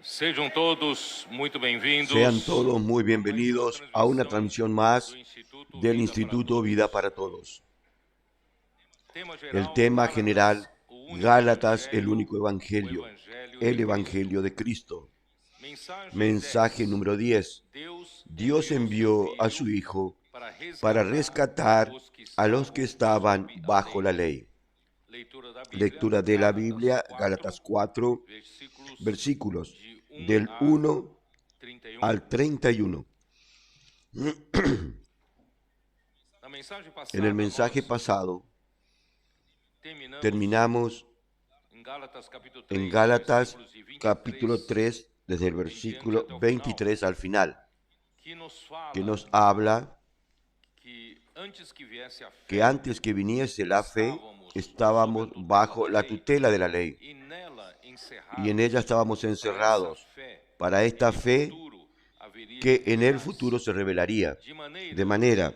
Sejam todos muito bem-vindos. Sean todos muy bienvenidos a una transmisión más del Instituto Vida para Todos. El tema general, Gálatas, el único evangelio, el evangelio de Cristo. Mensaje número 10. Dios envió a su Hijo para rescatar a los que estaban bajo la ley. Lectura de la Biblia, Gálatas 4, versículos del 1 al 31. En el mensaje pasado terminamos en Gálatas capítulo 3, desde el versículo 23 al final, que nos habla que antes que viniese la fe, estábamos bajo la tutela de la ley, y en ella estábamos encerrados para esta fe que en el futuro se revelaría, de manera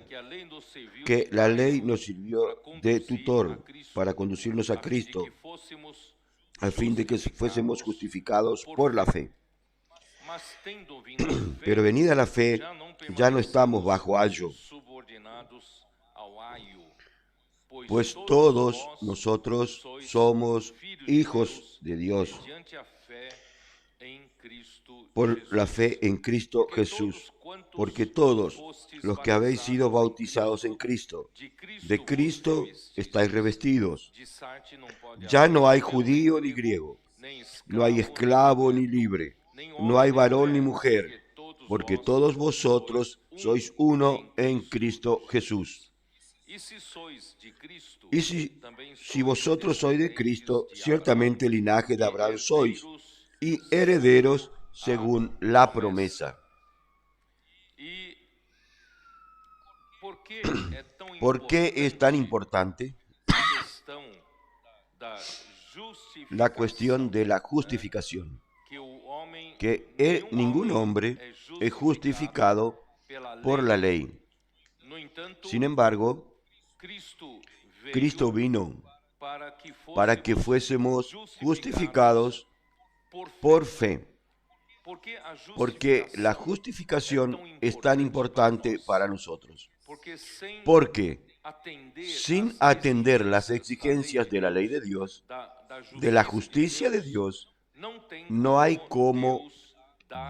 que la ley nos sirvió de tutor para conducirnos a Cristo, a fin de que fuésemos justificados por la fe. Pero venida la fe, ya no estamos bajo ayo, pues todos nosotros somos hijos de Dios por la fe en Cristo Jesús, porque todos los que habéis sido bautizados en Cristo, de Cristo estáis revestidos. Ya no hay judío ni griego, no hay esclavo ni libre, no hay varón ni mujer, porque todos vosotros sois uno en Cristo Jesús. Y si vosotros sois de Cristo, ciertamente linaje de Abraham sois, y herederos según la promesa. ¿Por qué es tan importante la cuestión de la justificación? Que ningún hombre es justificado por la ley. Sin embargo, Cristo vino para que fuésemos justificados por fe. Porque la justificación es tan importante para nosotros. Porque sin atender las exigencias de la ley de Dios, de la justicia de Dios, no hay cómo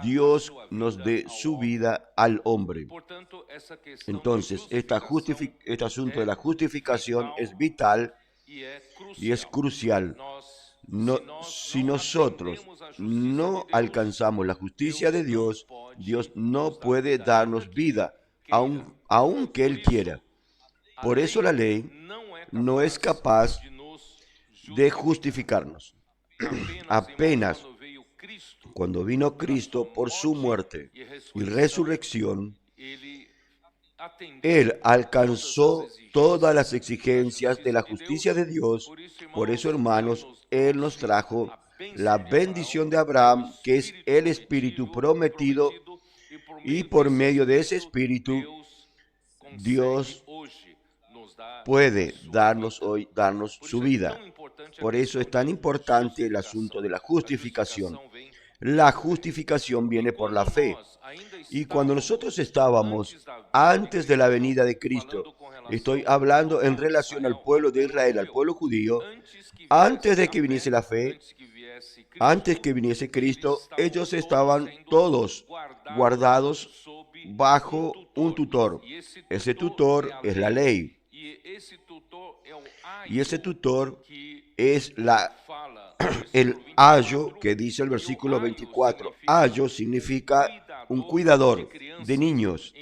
Dios nos dé su vida al hombre. Entonces, este asunto de la justificación es vital y es crucial. Si nosotros no alcanzamos la justicia de Dios, Dios no puede darnos vida, aunque Él quiera. Por eso la ley no es capaz de justificarnos. Apenas cuando vino Cristo por su muerte y resurrección, Él alcanzó todas las exigencias de la justicia de Dios. Por eso, hermanos, Él nos trajo la bendición de Abraham, que es el Espíritu prometido, y por medio de ese Espíritu, Dios puede darnos hoy su vida. Por eso es tan importante el asunto de la justificación. La justificación viene por la fe. Y cuando nosotros estábamos antes de la venida de Cristo, estoy hablando en relación al pueblo de Israel, al pueblo judío, antes de que viniese la fe, antes que viniese Cristo, ellos estaban todos guardados bajo un tutor. Ese tutor es la ley. Y ese tutor es el ayo que dice el versículo 24. Ayo significa un cuidador de niños,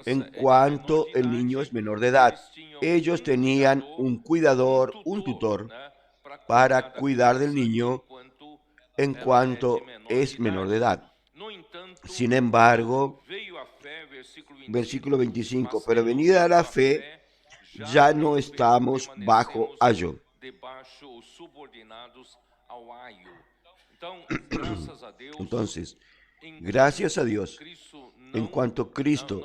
en cuanto el niño es menor de edad. Ellos tenían un cuidador, un tutor, para cuidar del niño en cuanto es menor de edad. Sin embargo, versículo 25, pero venida la fe, ya no estamos bajo ayo. Entonces, gracias a Dios, en cuanto Cristo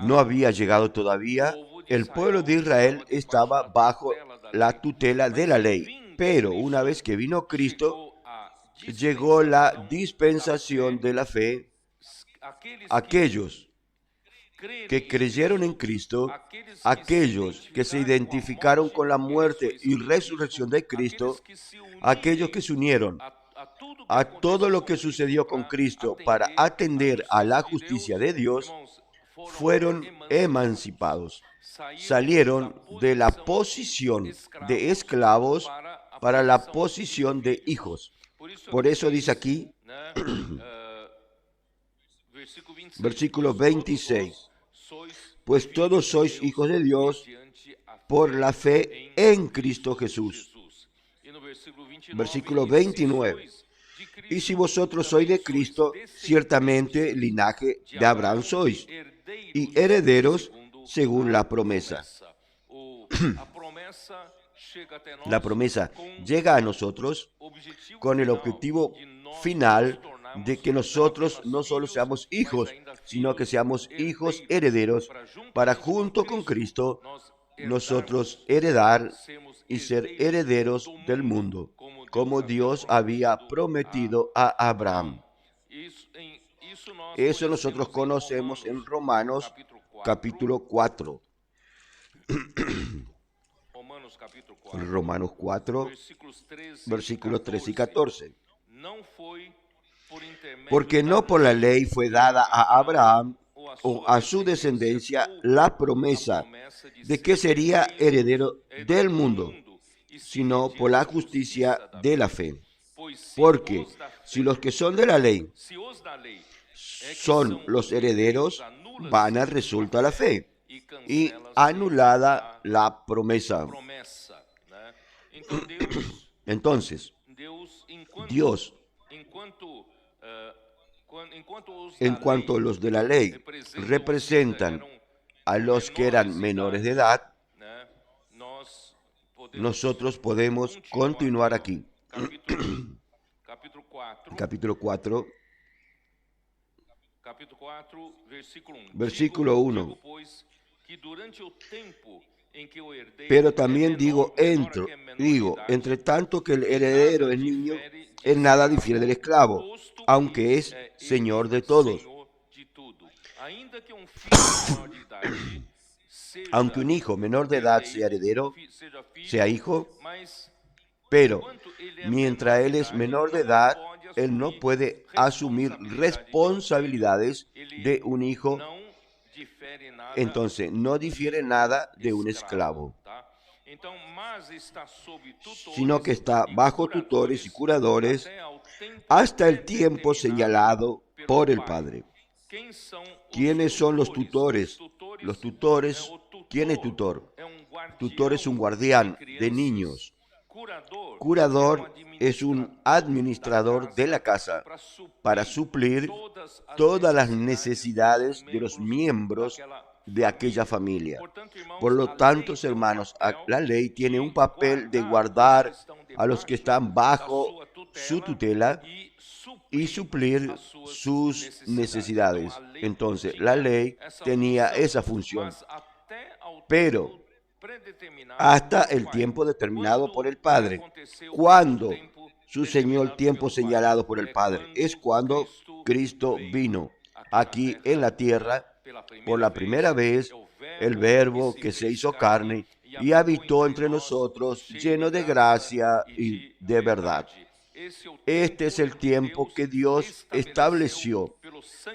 no había llegado todavía, el pueblo de Israel estaba bajo la tutela de la ley. Pero una vez que vino Cristo, llegó la dispensación de la fe. Aquellos que creyeron en Cristo, aquellos que se identificaron con la muerte y resurrección de Cristo, aquellos que se unieron a todo lo que sucedió con Cristo para atender a la justicia de Dios, fueron emancipados. Salieron de la posición de esclavos para la posición de hijos. Por eso dice aquí, versículo 26, pues todos sois hijos de Dios por la fe en Cristo Jesús. Versículo 29, y si vosotros sois de Cristo, ciertamente linaje de Abraham sois, y herederos según la promesa. La promesa llega a nosotros con el objetivo final de que nosotros no solo seamos hijos, sino que seamos hijos herederos para junto con Cristo nosotros heredar y ser herederos del mundo, como Dios había prometido a Abraham. Eso nosotros conocemos en Romanos capítulo 4. Romanos 4, versículos 13 y 14. Porque no por la ley fue dada a Abraham o a su descendencia la promesa de que sería heredero del mundo, sino por la justicia de la fe. Porque si los que son de la ley son los herederos, vana resulta la fe y anulada la promesa. Entonces, Dios, en cuanto los de la ley representan a los que eran menores de edad, nosotros podemos continuar aquí. Capítulo 4, versículo 1. Pero también digo, entre tanto que el heredero es niño, en nada difiere del esclavo, aunque es señor de todos. Aunque un hijo menor de edad sea heredero, sea hijo, pero mientras él es menor de edad, él no puede asumir responsabilidades de un hijo. Entonces, no difiere nada de un esclavo, sino que está bajo tutores y curadores hasta el tiempo señalado por el Padre. ¿Quiénes son los tutores? Los tutores, ¿quién es tutor? Tutor es un guardián de niños. Curador es un administrador de la casa para suplir todas las necesidades de los miembros de aquella familia. Por lo tanto, hermanos, la ley tiene un papel de guardar a los que están bajo su tutela y suplir sus necesidades. Entonces, la ley tenía esa función. Pero hasta el tiempo determinado por el Padre. ¿Cuándo sucedió el tiempo señalado por el Padre? Es cuando Cristo vino aquí en la tierra por la primera vez, el Verbo que se hizo carne y habitó entre nosotros, lleno de gracia y de verdad. Este es el tiempo que Dios estableció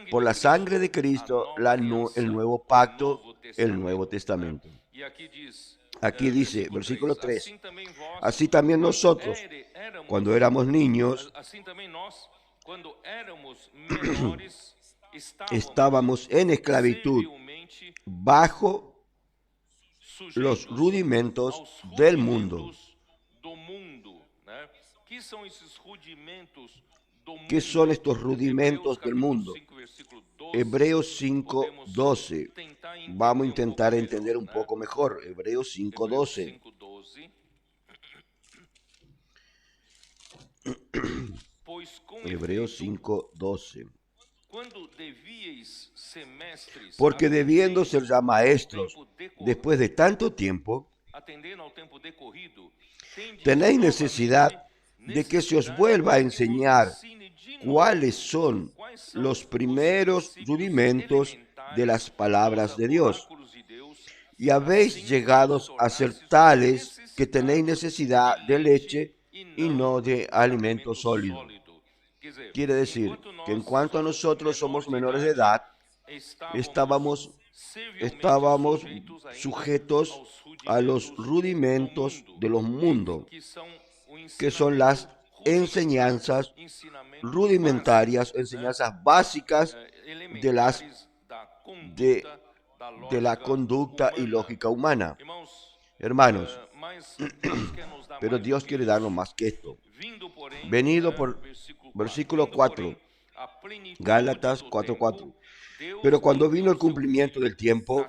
por la sangre de Cristo, el nuevo pacto, el Nuevo Testamento. Aquí dice, versículo 3, así también nosotros, cuando éramos niños, estábamos en esclavitud bajo los rudimentos del mundo. ¿Qué son estos rudimentos del mundo? Hebreos 5:12. Vamos a intentar entender un poco mejor. Hebreos 5:12. Hebreos 5:12. Porque debiendo ser ya maestros, después de tanto tiempo, tenéis necesidad de que se os vuelva a enseñar cuáles son los primeros rudimentos de las palabras de Dios. Y habéis llegado a ser tales que tenéis necesidad de leche y no de alimento sólido. Quiere decir que en cuanto a nosotros somos menores de edad, estábamos sujetos a los rudimentos de los mundos, que son las enseñanzas rudimentarias, enseñanzas básicas de la conducta y lógica humana. Hermanos, pero Dios quiere darnos más que esto. Venido por versículo 4, Gálatas 4:4. Pero cuando vino el cumplimiento del tiempo,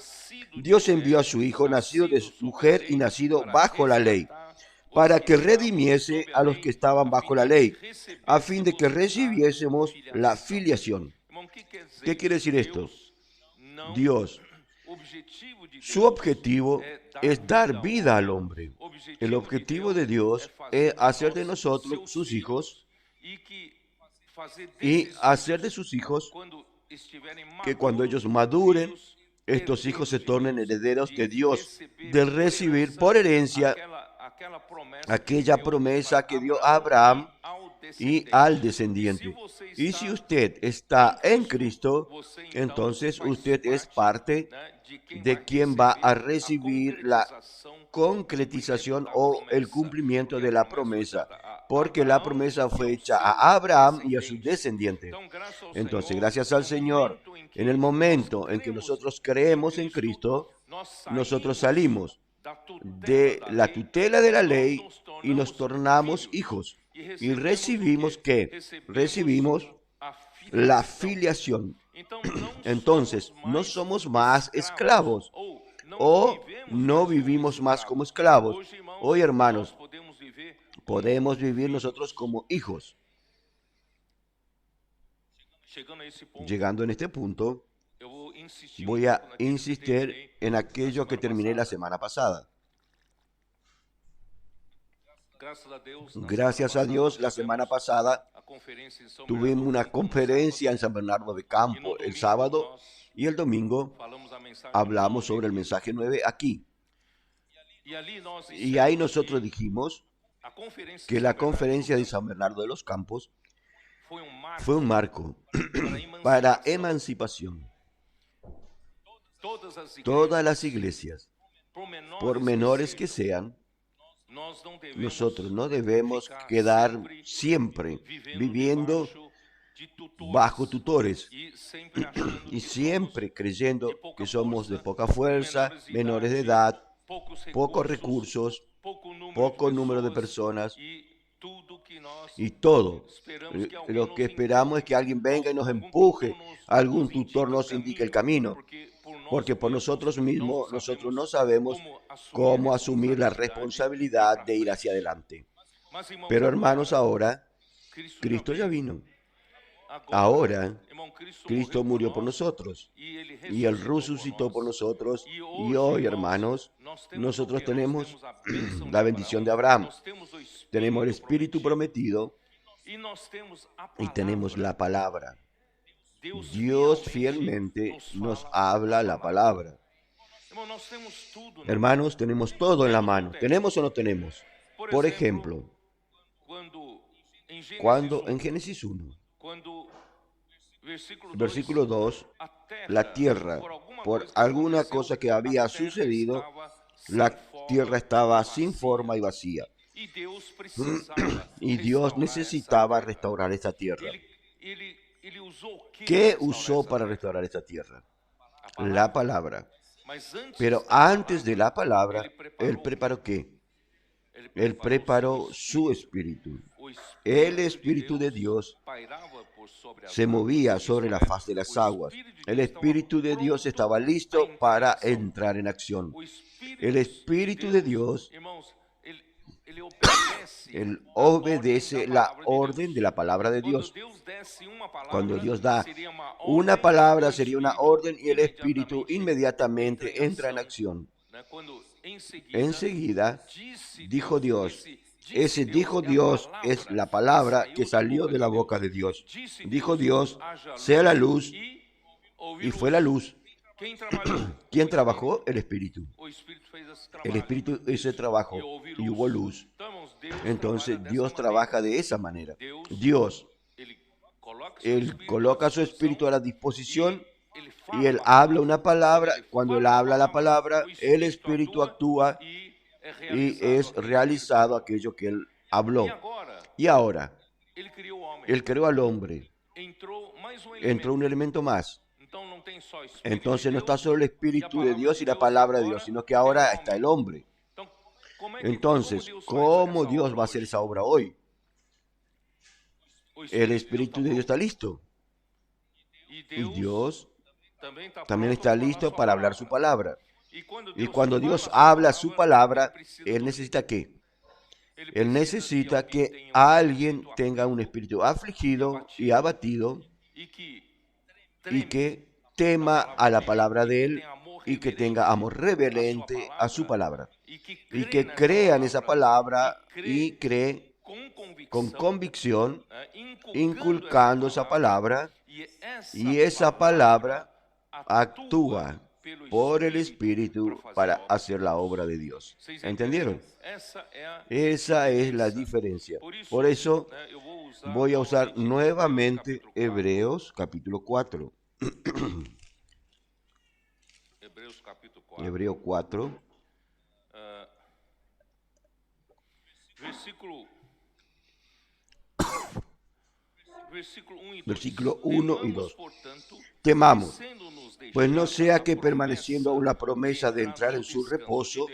Dios envió a su Hijo, nacido de mujer y nacido bajo la ley, para que redimiese a los que estaban bajo la ley, a fin de que recibiésemos la filiación. ¿Qué quiere decir esto? Dios, su objetivo es dar vida al hombre. El objetivo de Dios es hacer de nosotros sus hijos y hacer de sus hijos que cuando ellos maduren, estos hijos se tornen herederos de Dios, de recibir por herencia aquella promesa que dio a Abraham y al descendiente. Y si usted está en Cristo, entonces usted es parte de quien va a recibir la concretización o el cumplimiento de la promesa, porque la promesa fue hecha a Abraham y a sus descendientes. Entonces, gracias al Señor, en el momento en que nosotros creemos en Cristo, nosotros salimos de la tutela de la ley y nos tornamos hijos. Y recibimos ¿qué? Recibimos la filiación. Entonces, no somos más esclavos o no vivimos más como esclavos. Hoy, hermanos, podemos vivir nosotros como hijos. Llegando en este punto, voy a insistir en aquello que terminé la semana pasada. Gracias a Dios, la semana pasada tuvimos una conferencia en San Bernardo de Campo el sábado y el domingo hablamos sobre el mensaje 9 aquí. Y ahí nosotros dijimos que la conferencia de San Bernardo de los Campos fue un marco para emancipación. Todas las iglesias, por menores que sean, nosotros no debemos quedar siempre viviendo bajo tutores y siempre creyendo que somos de poca fuerza, menores de edad, pocos recursos, poco número de personas y todo. Lo que esperamos es que alguien venga y nos empuje, algún tutor nos indique el camino, porque por nosotros mismos nosotros no sabemos cómo asumir la responsabilidad de ir hacia adelante. Pero hermanos, ahora Cristo ya vino. Ahora Cristo murió por nosotros y Él resucitó por nosotros. Y hoy, hermanos, nosotros tenemos la bendición de Abraham. Tenemos el Espíritu prometido y tenemos la palabra. Dios fielmente nos habla la palabra. Hermanos, tenemos todo en la mano. ¿Tenemos o no tenemos? Por ejemplo, cuando en Génesis 1, versículo 2, la tierra, por alguna cosa que había sucedido, la tierra estaba sin forma y vacía. Y Dios necesitaba restaurar esta tierra. ¿Qué usó para restaurar esta tierra? La palabra. Pero antes de la palabra, Él preparó ¿qué? Él preparó su espíritu. El Espíritu de Dios se movía sobre la faz de las aguas. El Espíritu de Dios estaba listo para entrar en acción. El Espíritu de Dios, Él obedece la orden de la palabra de Dios. Cuando Dios da una palabra, sería una orden y el Espíritu inmediatamente entra en acción. Enseguida, dijo Dios, Ese dijo Dios es la palabra que salió de la boca de Dios. Dijo Dios, sea la luz, y fue la luz. ¿Quién trabajó? El Espíritu. El Espíritu hizo el trabajo y hubo luz. Entonces Dios trabaja de esa manera. Dios, Él coloca su Espíritu a la disposición y Él habla una palabra. Cuando Él habla la palabra, el Espíritu actúa y es realizado aquello que Él habló. Y ahora, Él creó al hombre. Entró un elemento más. Entonces no está solo el Espíritu de Dios y la palabra de Dios, sino que ahora está el hombre. Entonces, ¿cómo Dios va a hacer esa obra hoy? El Espíritu de Dios está listo. Y Dios también está listo para hablar su palabra. Y cuando Dios habla su palabra, Él necesita ¿qué? Él necesita que alguien tenga un espíritu afligido y abatido y que tema a la palabra de Él y que tenga amor reverente a su palabra y que crea en esa palabra y cree con convicción, inculcando esa palabra, y esa palabra actúa por el Espíritu para hacer la obra de Dios. ¿Entendieron? Esa es la diferencia. Por eso voy a usar nuevamente Hebreos capítulo 4. Hebreos 4. Versículo 1 y 2. Temamos, pues no sea que permaneciendo aún la promesa de entrar en su reposo,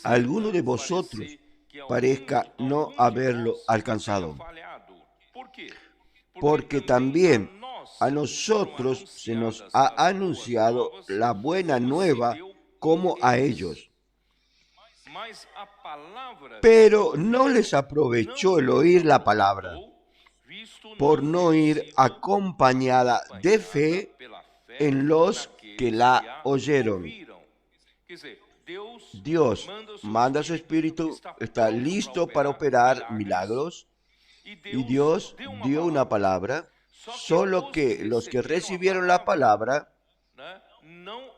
alguno de vosotros parezca no haberlo alcanzado. Porque también a nosotros se nos ha anunciado la buena nueva como a ellos. Pero no les aprovechó el oír la palabra, por no ir acompañada de fe en los que la oyeron. Dios manda a su Espíritu, está listo para operar milagros, y Dios dio una palabra, solo que los que recibieron la palabra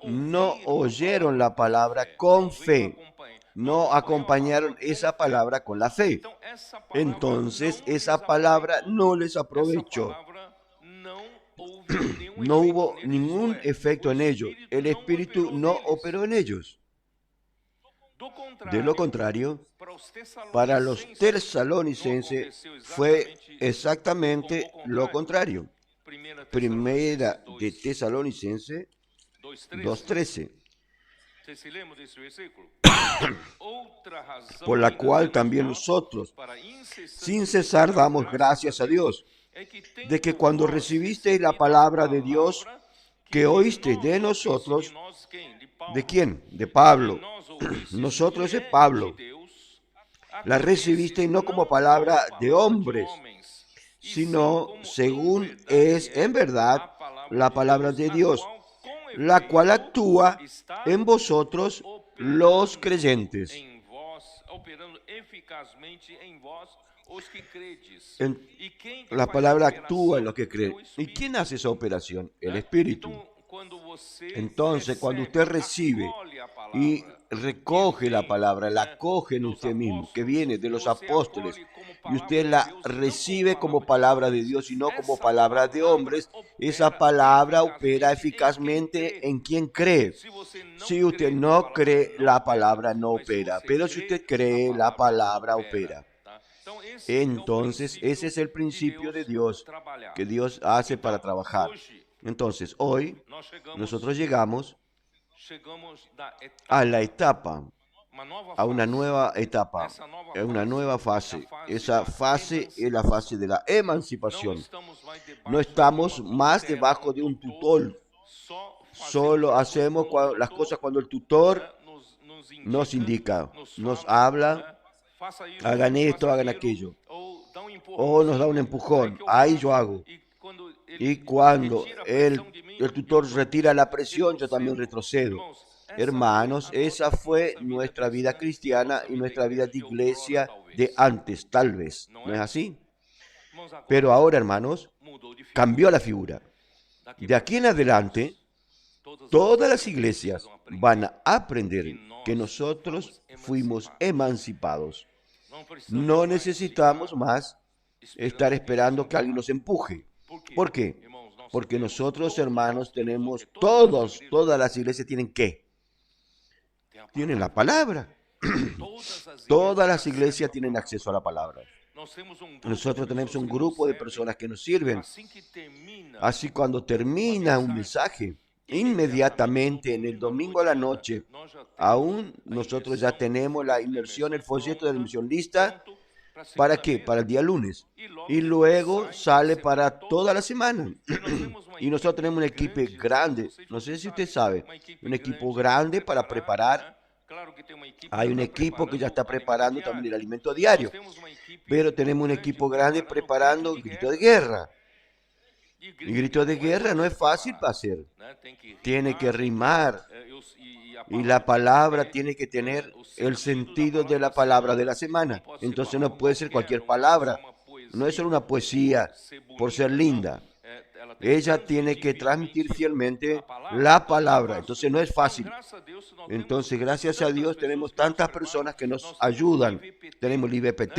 no oyeron la palabra con fe, no acompañaron esa palabra con la fe. Entonces esa palabra no les aprovechó. No hubo ningún efecto en ellos. El Espíritu no operó en ellos. De lo contrario, para los tesalonicenses fue exactamente lo contrario. Primera de Tesalonicenses 2:13. Por la cual también nosotros, sin cesar, damos gracias a Dios, de que cuando recibisteis la palabra de Dios que oísteis de nosotros, ¿de quién? De Pablo. Nosotros es Pablo. La recibisteis no como palabra de hombres, sino según es en verdad la palabra de Dios, la cual actúa en vosotros los creyentes. La palabra actúa en los que creen. ¿Y quién hace esa operación? El Espíritu. Entonces, cuando usted recibe y recoge la palabra, la coge en usted mismo, que viene de los apóstoles, y usted la recibe como palabra de Dios y no como palabra de hombres, esa palabra opera eficazmente en quien cree. Si usted no cree, la palabra no opera, pero si usted cree, la palabra opera. Entonces, ese es el principio de Dios, que Dios hace para trabajar. Entonces, hoy nosotros llegamos a la etapa, a una nueva etapa, a una nueva fase. Esa fase es la fase de la emancipación. No estamos más debajo de un tutor. Solo hacemos las cosas cuando el tutor nos indica, nos habla, hagan esto, hagan aquello. O nos da un empujón, ahí yo hago. Y cuando el tutor retira la presión, yo también retrocedo. Hermanos, esa fue nuestra vida cristiana y nuestra vida de iglesia de antes, tal vez. ¿No es así? Pero ahora, hermanos, cambió la figura. De aquí en adelante, todas las iglesias van a aprender que nosotros fuimos emancipados. No necesitamos más estar esperando que alguien nos empuje. ¿Por qué? Porque nosotros, hermanos, tenemos todas las iglesias tienen ¿qué? Tienen la palabra. Todas las iglesias tienen acceso a la palabra. Nosotros tenemos un grupo de personas que nos sirven. Así cuando termina un mensaje, inmediatamente en el domingo a la noche, aún nosotros ya tenemos la inmersión, el folleto de la inmersión lista. ¿Para qué? Para el día lunes. Y luego sale para toda la semana. Y nosotros tenemos un equipo grande. No sé si usted sabe. Un equipo grande para preparar. Hay un equipo que ya está preparando también el alimento diario. Pero tenemos un equipo grande preparando el grito de guerra. Y grito de guerra no es fácil para hacer. Tiene que rimar. Y la palabra tiene que tener el sentido de la palabra de la semana. Entonces no puede ser cualquier palabra. No es solo una poesía por ser linda. Ella tiene que transmitir fielmente la palabra. Entonces no es fácil. Entonces, gracias a Dios, tenemos tantas personas que nos ayudan. Tenemos el IBPT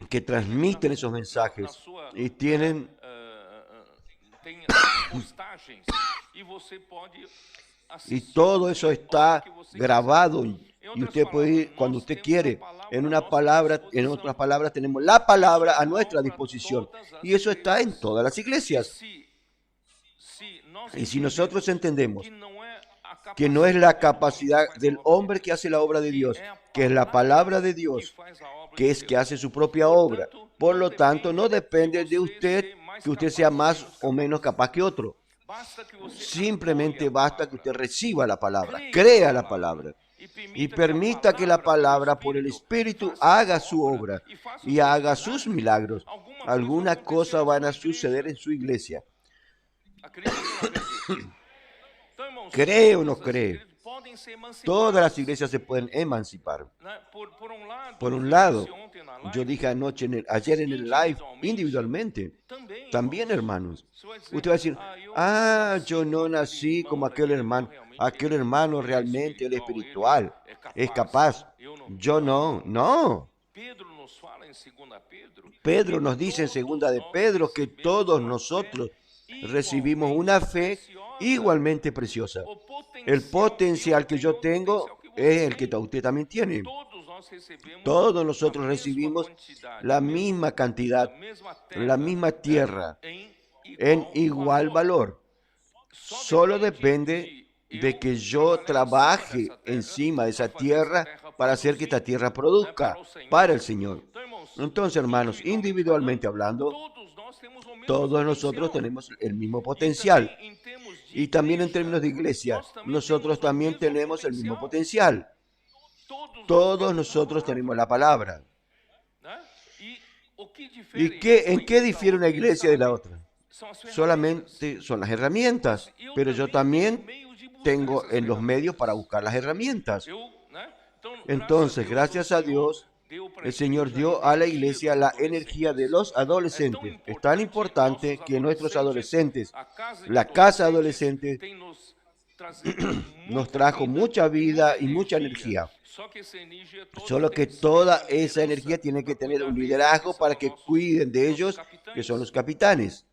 que transmiten esos mensajes y tienen y todo eso está grabado y usted puede ir cuando usted quiere. En otras palabras, tenemos la palabra a nuestra disposición y eso está en todas las iglesias. Y si nosotros entendemos que no es la capacidad del hombre que hace la obra de Dios, que es la palabra de Dios, que es que hace su propia obra, por lo tanto no depende de usted que usted sea más o menos capaz que otro. Simplemente basta que usted reciba la palabra, crea la palabra y permita que la palabra por el Espíritu haga su obra y haga sus milagros. Alguna cosa van a suceder en su iglesia. ¿Cree o no cree? Todas las iglesias se pueden emancipar. Por un lado, yo dije ayer en el live, individualmente, también hermanos. Usted va a decir, yo no nací como aquel hermano realmente él es espiritual, es capaz. Yo no. Pedro nos dice en 2 de Pedro que todos nosotros recibimos una fe igualmente preciosa. El potencial que yo tengo es el que usted también tiene. Todos nosotros recibimos la misma cantidad, la misma tierra, en igual valor. Solo depende de que yo trabaje encima de esa tierra para hacer que esta tierra produzca para el Señor. Entonces, hermanos, individualmente hablando, todos nosotros tenemos el mismo potencial. Y también en términos de iglesia, nosotros también tenemos el mismo potencial. Todos nosotros tenemos la palabra. ¿Y en qué difiere una iglesia de la otra? Solamente son las herramientas, pero yo también tengo en los medios para buscar las herramientas. Entonces, gracias a Dios, el Señor dio a la iglesia la energía de los adolescentes. Es tan importante que nuestros adolescentes, la casa adolescente, nos trajo mucha vida y mucha energía. Solo que toda esa energía tiene que tener un liderazgo para que cuiden de ellos, que son los capitanes.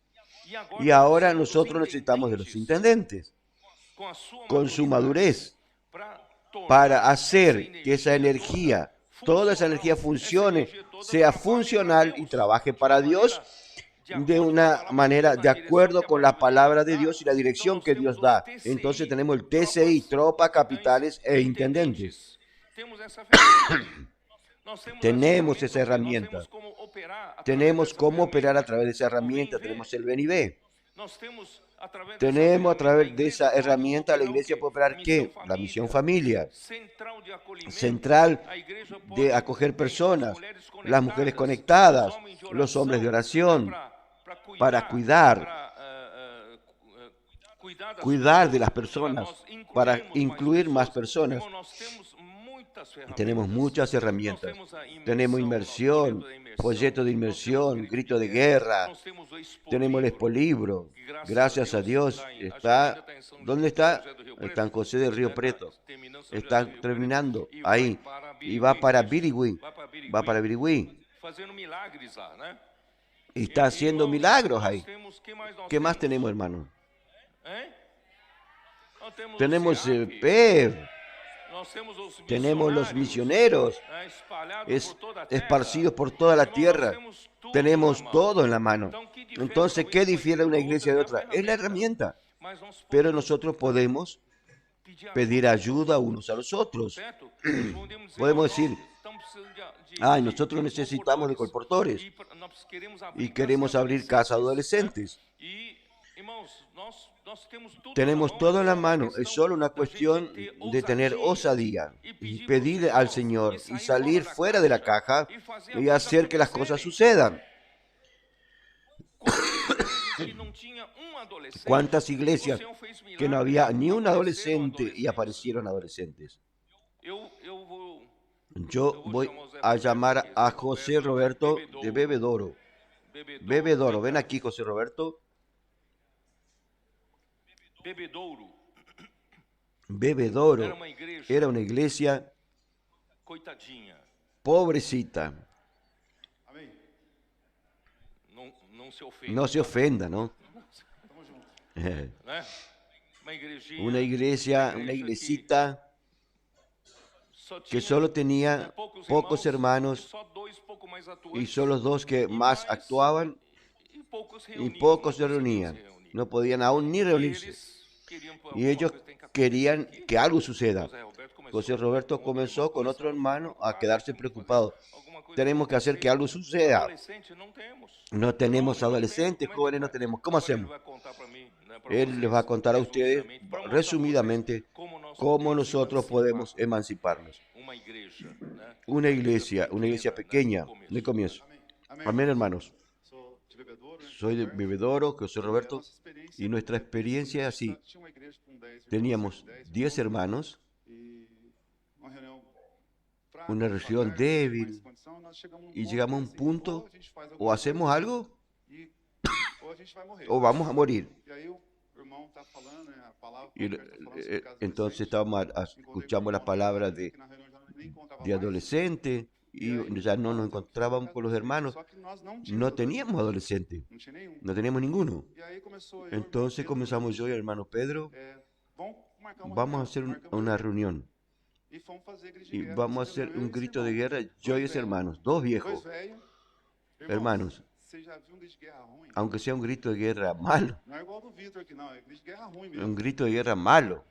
Y ahora nosotros necesitamos de los intendentes, con su madurez, para hacer que esa energía, toda esa energía funcione, sea funcional y trabaje para Dios de una manera de acuerdo con la palabra de Dios y la dirección que Dios da. Entonces tenemos el TCI, tropa, capitanes e intendentes. Tenemos esa herramienta. Tenemos cómo operar a través de esa herramienta. Tenemos el BNB. Tenemos a través de esa herramienta la iglesia puede operar ¿qué? La misión familia, central de acoger personas, las mujeres conectadas, los hombres de oración, para cuidar, cuidar de las personas, para incluir más personas. Tenemos muchas herramientas. Tenemos inmersión, folleto de inmersión, grito de guerra. Tenemos el expolibro. Gracias a Dios. ¿Dónde está? Está en José del Río Preto. Está terminando ahí. Y va para Birigüí. Va para Birigüí. Y está haciendo milagros ahí. ¿Qué más tenemos, hermano? Tenemos PEV. Tenemos los misioneros esparcidos por toda la tierra. Tenemos todo en la mano. Entonces, ¿qué difiere una iglesia de otra? Es la herramienta. Pero nosotros podemos pedir ayuda unos a los otros. Podemos decir, nosotros necesitamos de colportores y queremos abrir casa a adolescentes. Tenemos todo en la mano, es solo una cuestión de tener osadía y pedir al Señor y salir fuera de la caja y hacer que las cosas sucedan. ¿Cuántas iglesias que no había ni un adolescente y aparecieron adolescentes? Yo voy a llamar a José Roberto de Bebedouro. Bebedouro, ven aquí, José Roberto. Bebedouro era una iglesia pobrecita. No se ofenda, ¿no? Una iglesita que solo tenía pocos hermanos y solo dos que más actuaban y pocos se reunían. No podían aún ni reunirse. Y ellos querían que algo suceda. José Roberto comenzó con otro hermano a quedarse preocupado. Tenemos que hacer que algo suceda. No tenemos adolescentes, jóvenes no tenemos. ¿Cómo hacemos? Él les va a contar a ustedes, resumidamente, cómo nosotros podemos emanciparnos. Una iglesia pequeña, de comienzo. Amén, hermanos. Soy de Bebedouro, José Roberto, y nuestra experiencia es así. Teníamos 10 hermanos, una región débil, y llegamos a un punto, o hacemos algo, o vamos a morir. Y entonces escuchamos las palabras de adolescente, y ya no nos encontrábamos con los hermanos. No teníamos adolescentes, no teníamos ninguno. Entonces comenzamos yo y el hermano Pedro, vamos a hacer una reunión y vamos a hacer un grito de guerra, yo y ese hermanos, dos viejos hermanos. Aunque sea un grito de guerra malo, un grito de guerra malo.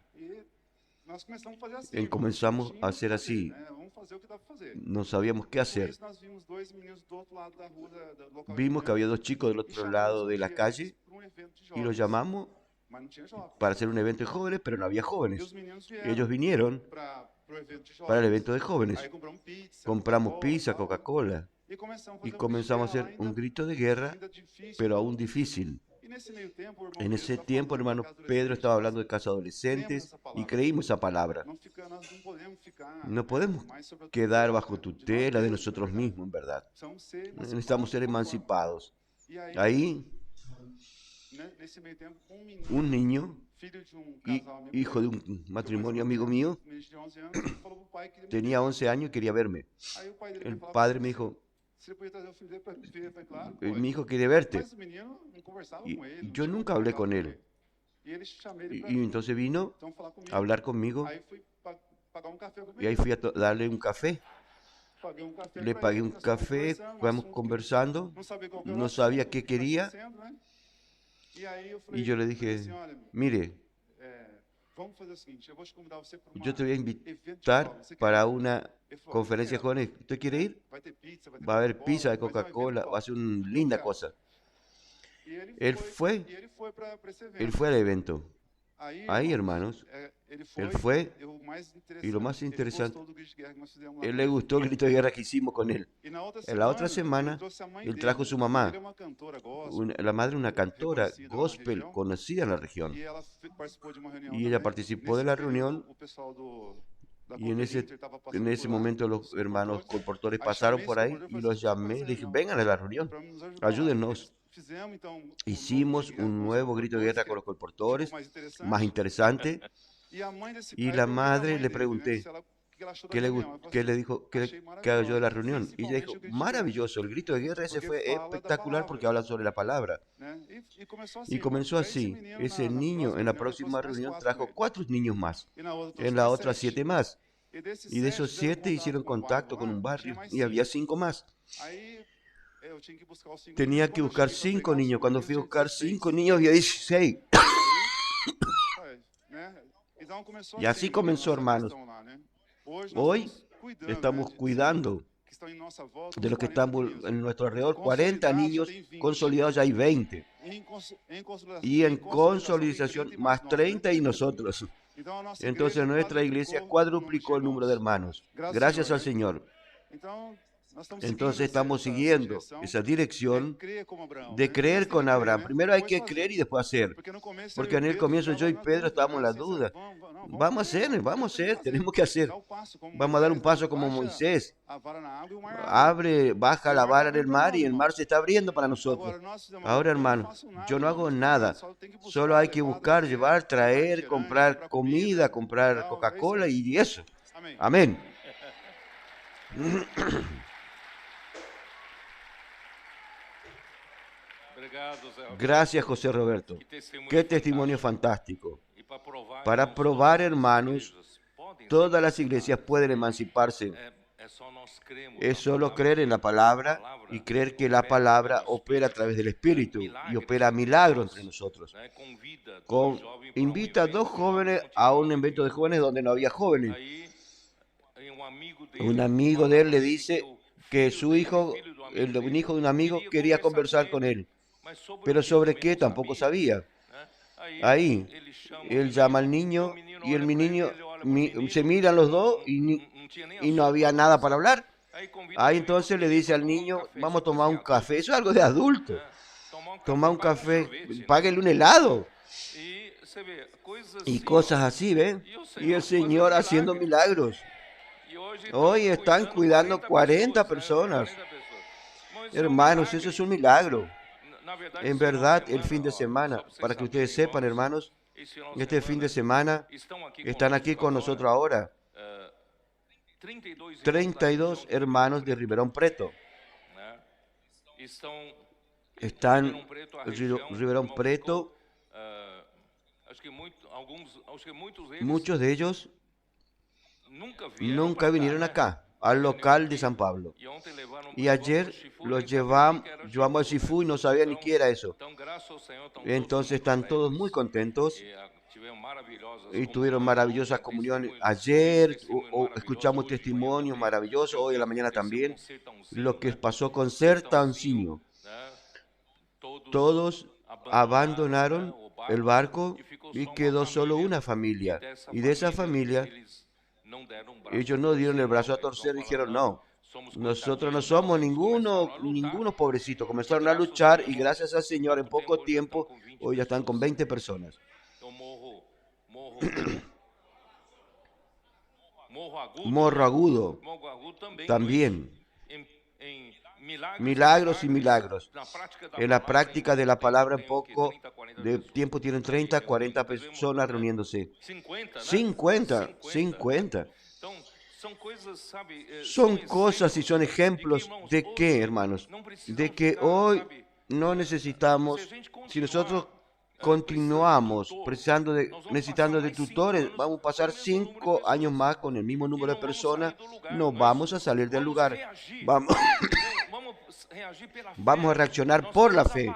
Y comenzamos a hacer así. No sabíamos qué hacer. Vimos que había dos chicos del otro lado de la calle y los llamamos para hacer un evento de jóvenes, pero no había jóvenes. Ellos vinieron para el evento de jóvenes. Compramos pizza, Coca-Cola y comenzamos a hacer un grito de guerra, pero aún difícil. En ese tiempo, hermano Pedro estaba hablando de casa adolescentes y creímos esa palabra. No podemos quedar bajo tutela de nosotros mismos, en verdad. Necesitamos ser emancipados. Ahí, un niño, hijo de un matrimonio amigo mío, tenía 11 años y quería verme. El padre me dijo, mi hijo quiere verte. Y yo nunca hablé con él. Y entonces vino a hablar conmigo. Y ahí fui a darle un café. Le pagué un café, fuimos conversando. No sabía qué quería. Y yo le dije, mire, yo te voy a invitar para una conferencia de jóvenes. ¿Usted quiere ir? Va a haber pizza de Coca-Cola, va a ser una linda cosa. Él fue al evento. Ahí, hermanos, él fue, y lo más interesante, él le gustó el grito de guerra que hicimos con él. En la otra semana, él trajo su mamá, la madre de una cantora gospel conocida en la región. Y ella participó de la reunión, y en ese momento los hermanos colportores pasaron por ahí y los llamé, le dije, vengan a la reunión, ayúdennos. Hicimos un nuevo grito de guerra con los colportores, más interesante, y la madre le pregunté, ¿qué le dijo, qué halló de la reunión? Y ella dijo, maravilloso, el grito de guerra ese fue espectacular porque habla sobre la palabra. Y comenzó así, ese niño en la próxima reunión trajo 4 niños más, en la otra 7 más, y de esos 7 hicieron contacto con un barrio, y había 5 más. Tenía que buscar 5 niños, cuando fui a buscar 5 niños había 16. Y así comenzó, hermanos. Hoy estamos cuidando de los que están en nuestro alrededor. 40 niños consolidados, ya hay 20. Y en consolidación, más 30 y nosotros. Entonces nuestra iglesia cuadruplicó el número de hermanos. Gracias al Señor. Entonces estamos siguiendo esa dirección de creer con Abraham. Primero hay que creer y después hacer. Porque en el comienzo yo y Pedro estábamos en la duda. Vamos a hacer, tenemos que hacer. Vamos a dar un paso como Moisés. Baja la vara en el mar y el mar se está abriendo para nosotros. Ahora, hermano, yo no hago nada. Solo hay que buscar, llevar, traer, comprar comida, comprar Coca-Cola y eso. Amén. Gracias, José Roberto. Qué testimonio fantástico. Para probar, hermanos, todas las iglesias pueden emanciparse. Es solo creer en la palabra y creer que la palabra opera a través del Espíritu y opera milagros entre nosotros. Invita a 2 jóvenes a un evento de jóvenes donde no había jóvenes. Un amigo de él le dice que su hijo, un hijo de un amigo, quería conversar con él. Pero sobre qué tampoco sabía. Ahí, él llama al niño y el niño se miran los dos y no había nada para hablar. Ahí entonces le dice al niño, vamos a tomar un café. Eso es algo de adulto. Tomar un café, páguenle un helado. Y cosas así, ¿ven? Y el Señor haciendo milagros. Hoy están cuidando 40 personas. Hermanos, eso es un milagro. En verdad, el fin de semana, para que ustedes sepan, hermanos, este fin de semana están aquí con nosotros ahora 32 hermanos de Ribeirão Preto. Están en Ribeirão Preto. Muchos de ellos nunca vinieron acá, al local de San Pablo. Y ayer los llevamos al Sifu y no sabían ni qué era eso. Entonces están todos muy contentos y tuvieron maravillosas comuniones. Ayer escuchamos testimonios maravillosos, hoy en la mañana también, lo que pasó con Sertãozinho. Todos abandonaron el barco y quedó solo una familia. Y de esa familia, ellos no dieron el brazo a torcer y dijeron, no, nosotros no somos ninguno pobrecito. Comenzaron a luchar y gracias al Señor en poco tiempo, hoy ya están con 20 personas. Morro Agudo, también. Milagros y milagros. En la práctica de la palabra, en poco de tiempo tienen 30, 40 personas reuniéndose. 50. Son cosas y son ejemplos de qué, hermanos, de que hoy no necesitamos, si nosotros continuamos necesitando de tutores, vamos a pasar 5 años más con el mismo número de personas, no vamos a salir del lugar. Vamos a reaccionar por la fe.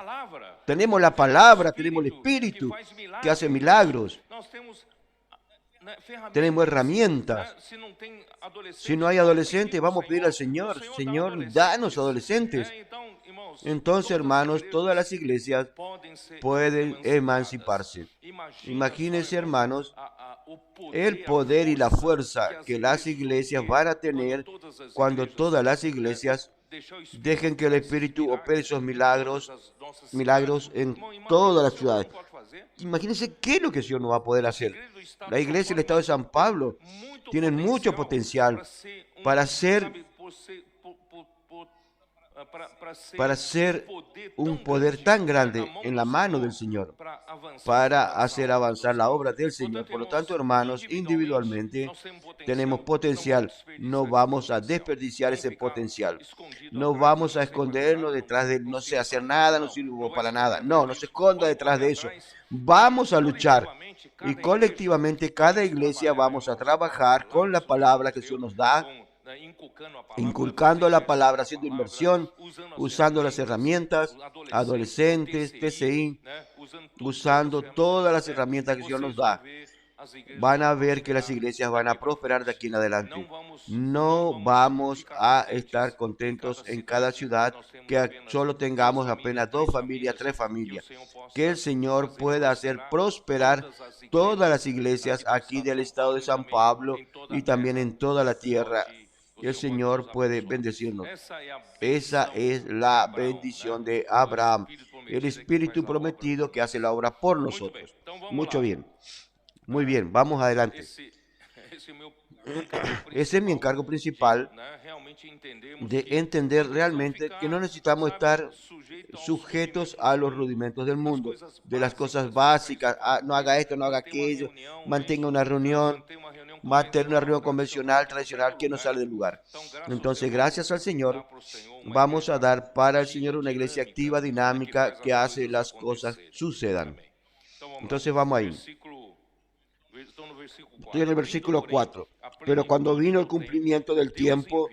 Tenemos la palabra, tenemos el Espíritu que hace milagros. Tenemos herramientas. Si no hay adolescentes, vamos a pedir al Señor, Señor, danos adolescentes. Entonces, hermanos, todas las iglesias pueden emanciparse. Imagínense, hermanos, el poder y la fuerza que las iglesias van a tener cuando todas las iglesias dejen que el Espíritu opere esos milagros en todas las ciudades. Imagínense qué es lo que el Señor no va a poder hacer. La iglesia y el Estado de San Pablo tienen mucho potencial para ser un poder tan grande en la mano del Señor, para hacer avanzar la obra del Señor. Por lo tanto, hermanos, individualmente tenemos potencial. No vamos a desperdiciar ese potencial. No vamos a escondernos detrás de no sé hacer nada, no sirvo para nada. No, no se esconda detrás de eso. Vamos a luchar. Y colectivamente cada iglesia vamos a trabajar con la palabra que el Señor nos da, inculcando la palabra, haciendo inversión, usando las herramientas, adolescentes, PCI, usando todas las herramientas que el Señor nos da. Van a ver que las iglesias van a prosperar de aquí en adelante. No vamos a estar contentos en cada ciudad que solo tengamos apenas 2 familias, 3 familias. Que el Señor pueda hacer prosperar todas las iglesias aquí del estado de San Pablo y también en toda la tierra. El Señor puede bendecirnos. Esa es la bendición de Abraham, el Espíritu prometido que hace la obra por nosotros. Mucho bien. Muy bien, vamos adelante. Ese es mi encargo principal, de entender realmente que no necesitamos estar sujetos a los rudimentos del mundo, de las cosas básicas. No haga esto, no haga aquello, mantenga una reunión, mantener una reunión convencional, tradicional, que no sale del lugar. Entonces, gracias al Señor, vamos a dar para el Señor una iglesia activa, dinámica, que hace las cosas sucedan. Entonces, vamos ahí. Estoy en el versículo 4. Pero cuando vino el cumplimiento del tiempo,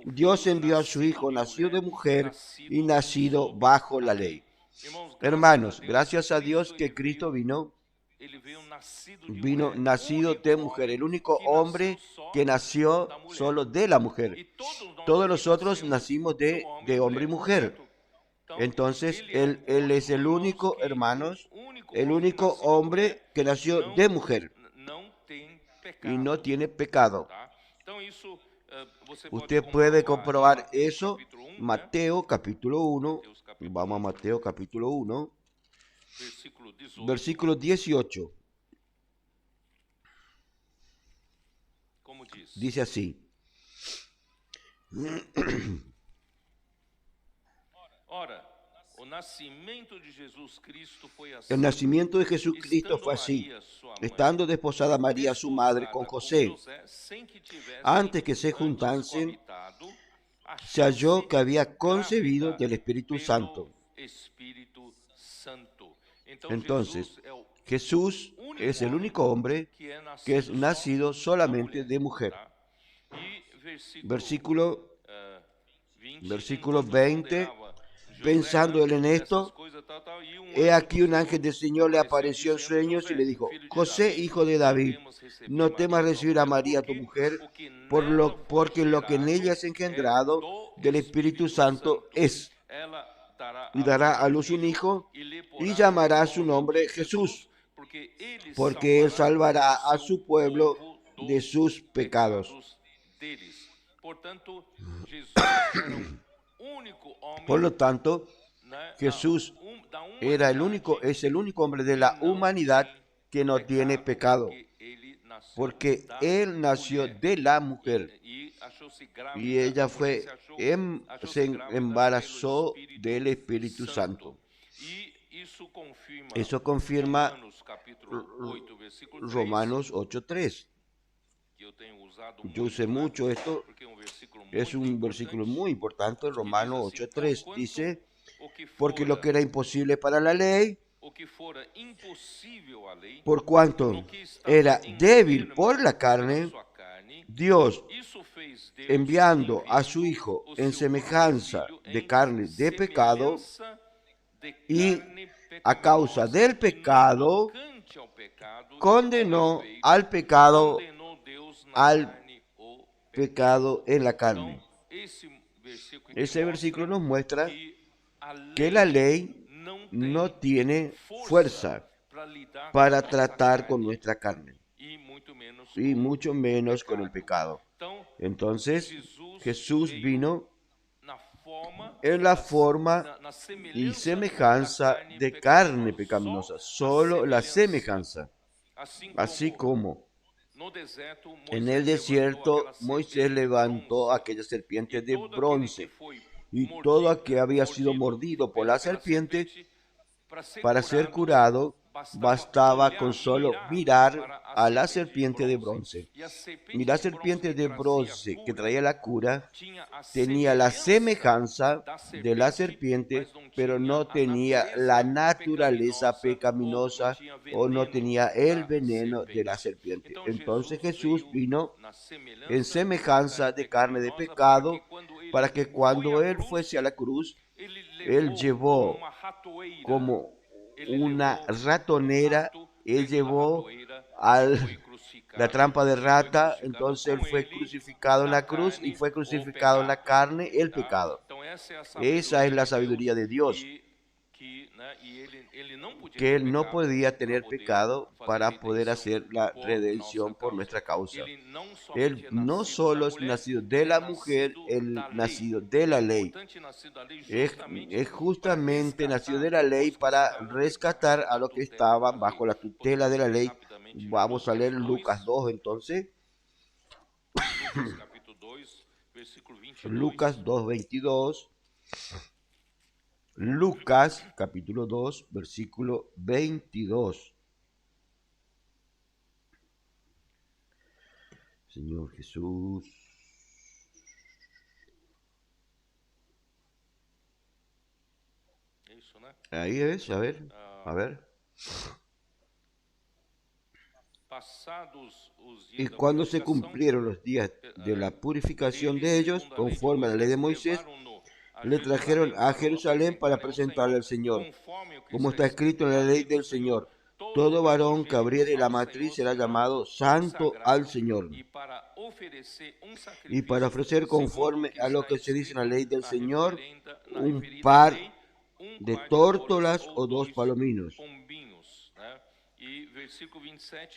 Dios envió a su Hijo, nacido de mujer y nacido bajo la ley. Hermanos, gracias a Dios que Cristo vino nacido de mujer, el único hombre que nació solo de la mujer. Todos nosotros nacimos de hombre y mujer. Entonces, Él es el único, hermanos, el único hombre que nació de mujer y no tiene pecado. Usted puede comprobar eso. Mateo capítulo 1. Vamos a Mateo capítulo 1, versículo 18. Dice así. El nacimiento de Jesucristo fue así. Estando desposada María, su madre, con José, antes que se juntasen, se halló que había concebido del Espíritu Santo. Entonces, Jesús es el único hombre que es nacido solamente de mujer. Versículo 20. Pensando él en esto, he aquí un ángel del Señor le apareció en sueños y le dijo: José, hijo de David, no temas recibir a María tu mujer, porque lo que en ella es engendrado del Espíritu Santo es. Y dará a luz un hijo, y llamará su nombre Jesús, porque él salvará a su pueblo de sus pecados. Por lo tanto, Jesús es el único hombre de la humanidad que no tiene pecado, porque él nació de la mujer y ella se embarazó del Espíritu Santo. Eso confirma Romanos 8:3. Yo usé mucho esto. Es un versículo muy importante. Romanos 8:3 dice: porque lo que era imposible para la ley, por cuanto era débil por la carne, Dios, enviando a su Hijo en semejanza de carne de pecado, y a causa del pecado, condenó al pecado en la carne. Ese versículo nos muestra que la ley no tiene fuerza para tratar con nuestra carne, y mucho menos con el pecado. Entonces, Jesús vino en la forma y semejanza de carne pecaminosa, solo la semejanza. Así como en el desierto Moisés levantó aquella serpiente de bronce, y todo aquel que había sido mordido por la serpiente, para ser curado, bastaba con solo mirar a la serpiente de bronce. Y la serpiente de bronce que traía la cura tenía la semejanza de la serpiente, pero no tenía la naturaleza pecaminosa o no tenía el veneno de la serpiente. Entonces Jesús vino en semejanza de carne de pecado, para que cuando Él fuese a la cruz, Él llevó como una ratonera, Él llevó la trampa de rata. Entonces Él fue crucificado en la cruz y fue crucificado en la carne el pecado. Esa es la sabiduría de Dios, que Él no podía tener pecado para poder hacer la redención por nuestra causa. Él no solo es nacido de la mujer, Él nacido de la ley. Es justamente nacido de la ley para rescatar a los que estaban bajo la tutela de la ley. Vamos a leer Lucas 2 entonces. Lucas 2:22. Lucas capítulo 2, versículo 22. Señor Jesús. Ahí es, a ver. Y cuando se cumplieron los días de la purificación de ellos, conforme a la ley de Moisés, le trajeron a Jerusalén para presentarle al Señor, como está escrito en la ley del Señor: todo varón que abriere la matriz será llamado santo al Señor. Y para ofrecer conforme a lo que se dice en la ley del Señor, un par de tórtolas o 2 palominos.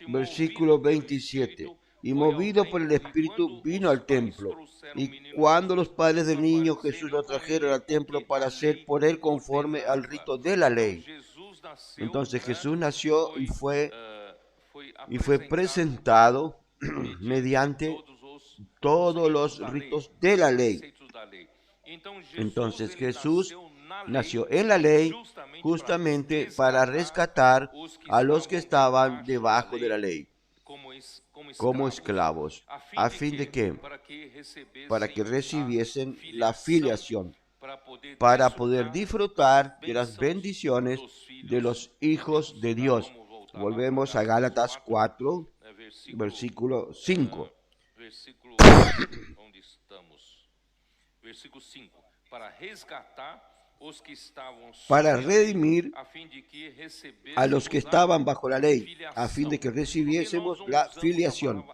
Versículo 27. Y movido por el Espíritu vino al templo. Y cuando los padres del niño Jesús lo trajeron al templo para hacer por él conforme al rito de la ley. Entonces Jesús nació y fue presentado mediante todos los ritos de la ley. Entonces Jesús nació en la ley justamente para rescatar a los que estaban debajo de la ley como esclavos. ¿A fin de qué? Para que recibiesen la filiación, para poder disfrutar de las bendiciones de los hijos de Dios. Volvemos a Gálatas 4, versículo 5. Para redimir a los que estaban bajo la ley, a fin de que recibiésemos la filiación.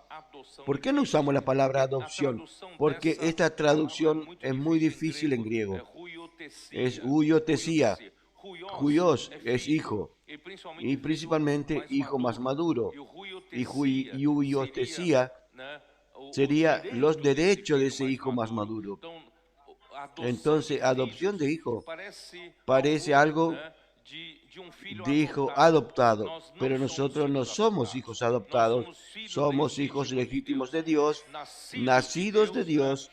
¿Por qué no usamos la palabra adopción? Porque esta traducción es muy difícil en griego. Es huiotesía. Huios es hijo, y principalmente hijo más maduro. Y huiotesía sería los derechos de ese hijo más maduro. Entonces, adopción de hijo parece algo de hijo adoptado, pero nosotros no somos hijos adoptados, somos hijos legítimos de Dios, nacidos de Dios.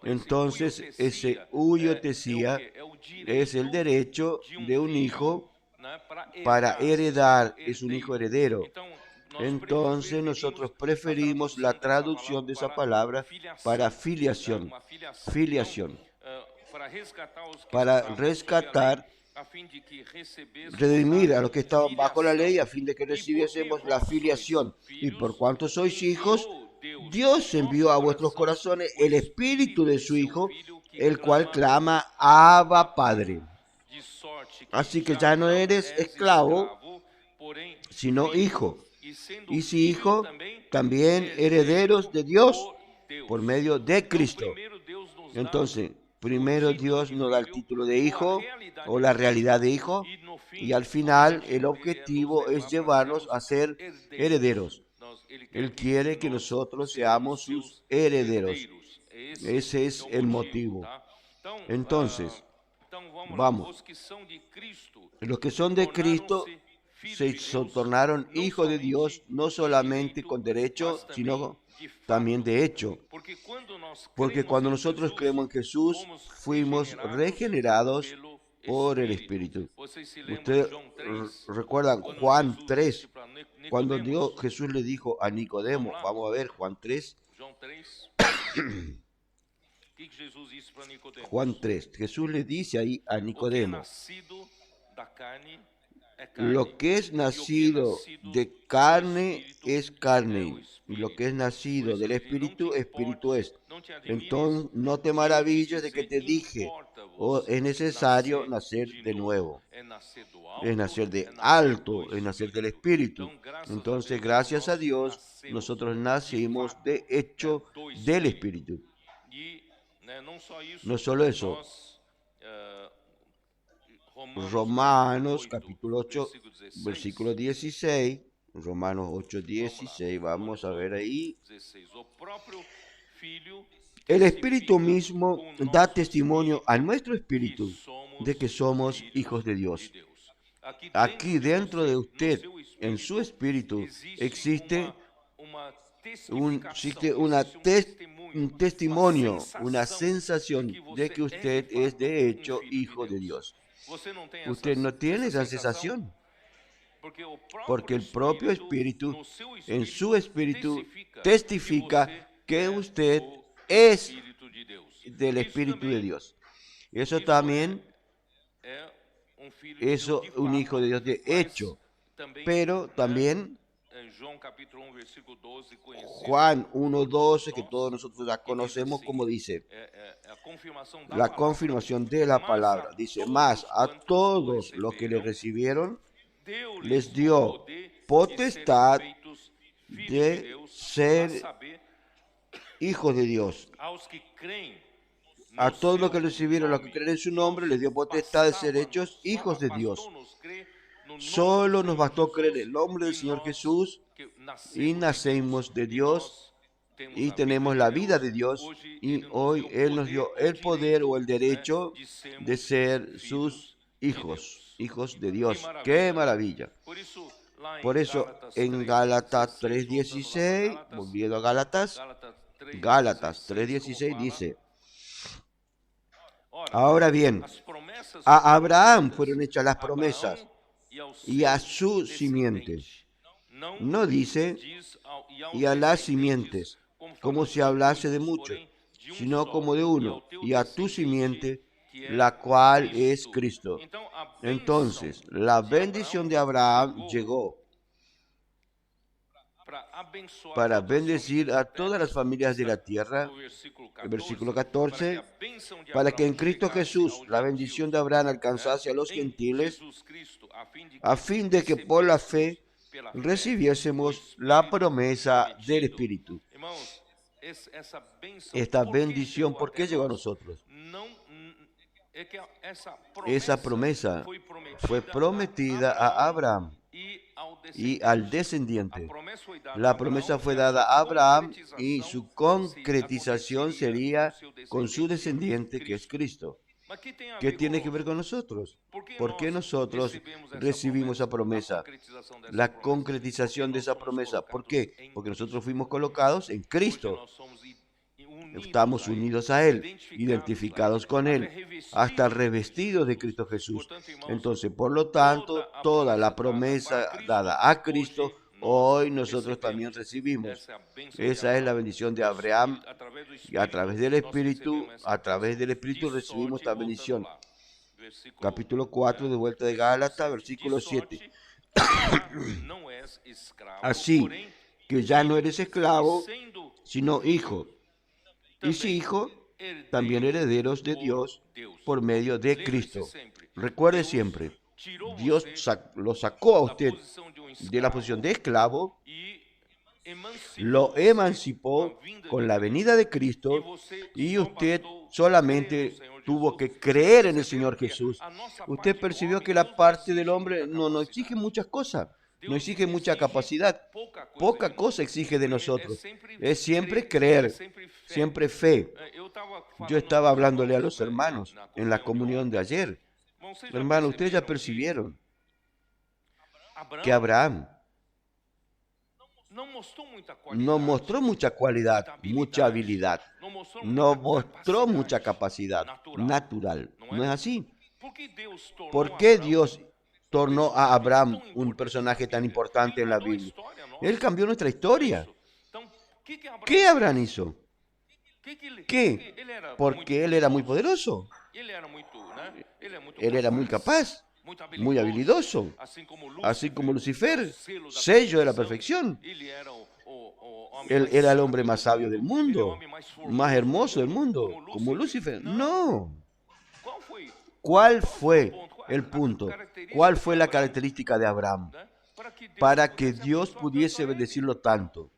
Entonces, ese huiotesía es el derecho de un hijo para heredar, es un hijo heredero. Entonces nosotros preferimos la traducción de esa palabra para filiación, para rescatar, redimir a los que estaban bajo la ley, a fin de que recibiésemos la filiación. Y por cuanto sois hijos, Dios envió a vuestros corazones el espíritu de su Hijo, el cual clama: Abba, Padre. Así que ya no eres esclavo, sino hijo. Y si hijo, también herederos de Dios por medio de Cristo. Entonces, Primero Dios nos da el título de hijo o la realidad de hijo, y al final el objetivo es llevarnos a ser herederos. Él quiere que nosotros seamos sus herederos. Ese es el motivo. Entonces, vamos, los que son de Cristo se tornaron hijos de Dios, no solamente con derecho, sino también de hecho. Porque cuando nosotros creemos en Jesús, fuimos regenerados por el Espíritu. Ustedes recuerdan Juan 3, cuando Jesús le dijo a Nicodemo, vamos a ver Juan 3. Juan 3, Jesús le dice ahí a Nicodemo, lo que es nacido de carne es carne, y lo que es nacido del Espíritu, Espíritu es. Entonces no te maravilles de que te dije, es necesario nacer de nuevo. Es nacer de alto, es nacer del Espíritu. Entonces, gracias a Dios, nosotros nacimos de hecho del Espíritu. No solo eso, Romanos capítulo 8, versículo 16, Romanos 8, 16, vamos a ver ahí. El Espíritu mismo da testimonio a nuestro espíritu de que somos hijos de Dios. Aquí dentro de usted, en su espíritu, existe un testimonio, una sensación de que usted es de hecho hijo de Dios. Usted no tiene esa sensación, porque el propio Espíritu, en su Espíritu, testifica que usted es del Espíritu de Dios. Eso también es un hijo de Dios de hecho, pero también Juan 1:12, que todos nosotros ya conocemos, como dice, la confirmación de la palabra. Dice, más a todos los que le recibieron, les dio potestad de ser hijos de Dios. A todos los que recibieron, los que creen en su nombre, les dio potestad de ser hechos hijos de Dios. Solo nos bastó creer en el nombre del Señor Jesús y nacemos de Dios y tenemos la vida de Dios, y hoy Él nos dio el poder o el derecho de ser sus hijos, hijos de Dios. ¡Qué maravilla! Por eso en Gálatas 3:16, volviendo a Gálatas 3:16 dice, ahora bien, a Abraham fueron hechas las promesas y a su simiente. No dice y a las simientes, como si hablase de muchos, sino como de uno, y a tu simiente, la cual es Cristo. Entonces, la bendición de Abraham llegó para bendecir a todas las familias de la tierra, el versículo 14, para que en Cristo Jesús la bendición de Abraham alcanzase a los gentiles, a fin de que por la fe recibiésemos la promesa del Espíritu. Esta bendición, ¿por qué llegó a nosotros? Esa promesa fue prometida a Abraham y al descendiente. La promesa fue dada a Abraham y su concretización sería con su descendiente, que es Cristo. ¿Qué tiene que ver con nosotros? ¿Por qué nosotros recibimos esa promesa? La concretización de esa promesa. ¿Por qué? Porque nosotros fuimos colocados en Cristo. Estamos unidos a Él, identificados con Él, hasta revestidos de Cristo Jesús. Entonces, por lo tanto, toda la promesa dada a Cristo, hoy nosotros también recibimos. Esa es la bendición de Abraham, y a través del Espíritu recibimos esta bendición. Capítulo 4, de vuelta de Gálatas, versículo 7. Así que ya no eres esclavo, sino hijo. Y si hijo, también herederos de Dios por medio de Cristo. Recuerde siempre, Dios lo sacó a usted de la posición de esclavo, lo emancipó con la venida de Cristo, y usted solamente tuvo que creer en el Señor Jesús. Usted percibió que la parte del hombre no exige muchas cosas, no exige mucha capacidad, poca cosa exige de nosotros. Es siempre creer, siempre fe. Yo estaba hablándole a los hermanos en la comunión de ayer. Hermano, ustedes ya percibieron que Abraham no mostró mucha cualidad, mucha habilidad, no mostró mucha capacidad natural. ¿No es así? ¿Por qué Dios tornó a Abraham un personaje tan importante en la Biblia? Él cambió nuestra historia. ¿Qué Abraham hizo? ¿Qué? Porque él era muy poderoso. Él era muy capaz, muy habilidoso, así como Lucifer, sello de la perfección. Él era el hombre más sabio del mundo, más hermoso del mundo, como Lucifer. No. ¿Cuál fue el punto? ¿Cuál fue la característica de Abraham para que Dios pudiese bendecirlo tanto?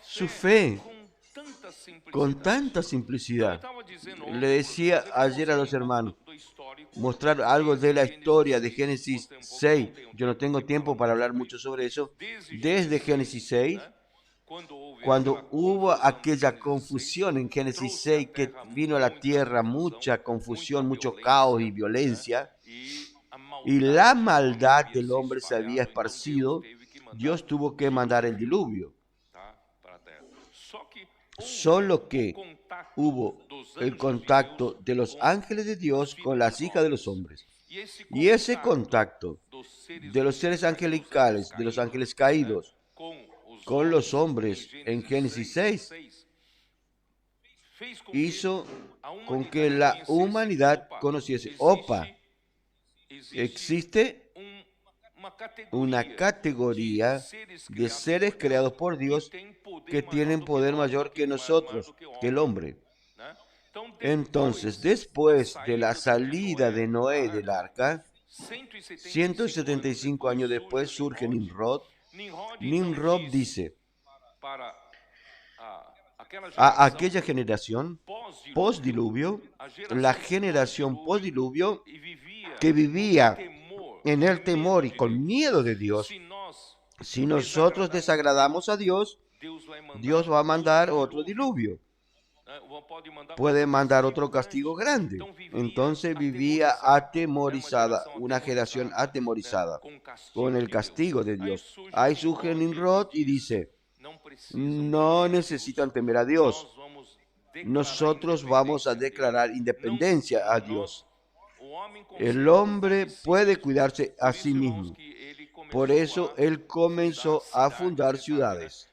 Su fe, con tanta simplicidad. Le decía ayer a los hermanos, mostrar algo de la historia de Génesis 6. Yo no tengo tiempo para hablar mucho sobre eso. Desde Génesis 6, cuando hubo aquella confusión en Génesis 6, que vino a la tierra mucha confusión, mucho caos y violencia, y la maldad del hombre se había esparcido, Dios tuvo que mandar el diluvio. Solo que hubo el contacto de los ángeles de Dios con las hijas de los hombres. Y ese contacto de los seres angelicales, de los ángeles caídos, con los hombres en Génesis 6, hizo con que la humanidad conociese, opa, existe una categoría de seres creados por Dios que tienen poder mayor que nosotros, que el hombre. Entonces, después de la salida de Noé del arca, 175 años después surge Nimrod. Nimrod dice a aquella generación post-diluvio, la generación post-diluvio que vivía en el temor y con miedo de Dios, si nosotros desagradamos a Dios, Dios va a mandar otro diluvio. Puede mandar otro castigo grande. Entonces vivía atemorizada, una generación atemorizada con el castigo de Dios. Ahí surge Nimrod y dice, no necesitan temer a Dios. Nosotros vamos a declarar independencia a Dios. El hombre puede cuidarse a sí mismo. Por eso él comenzó a fundar ciudades.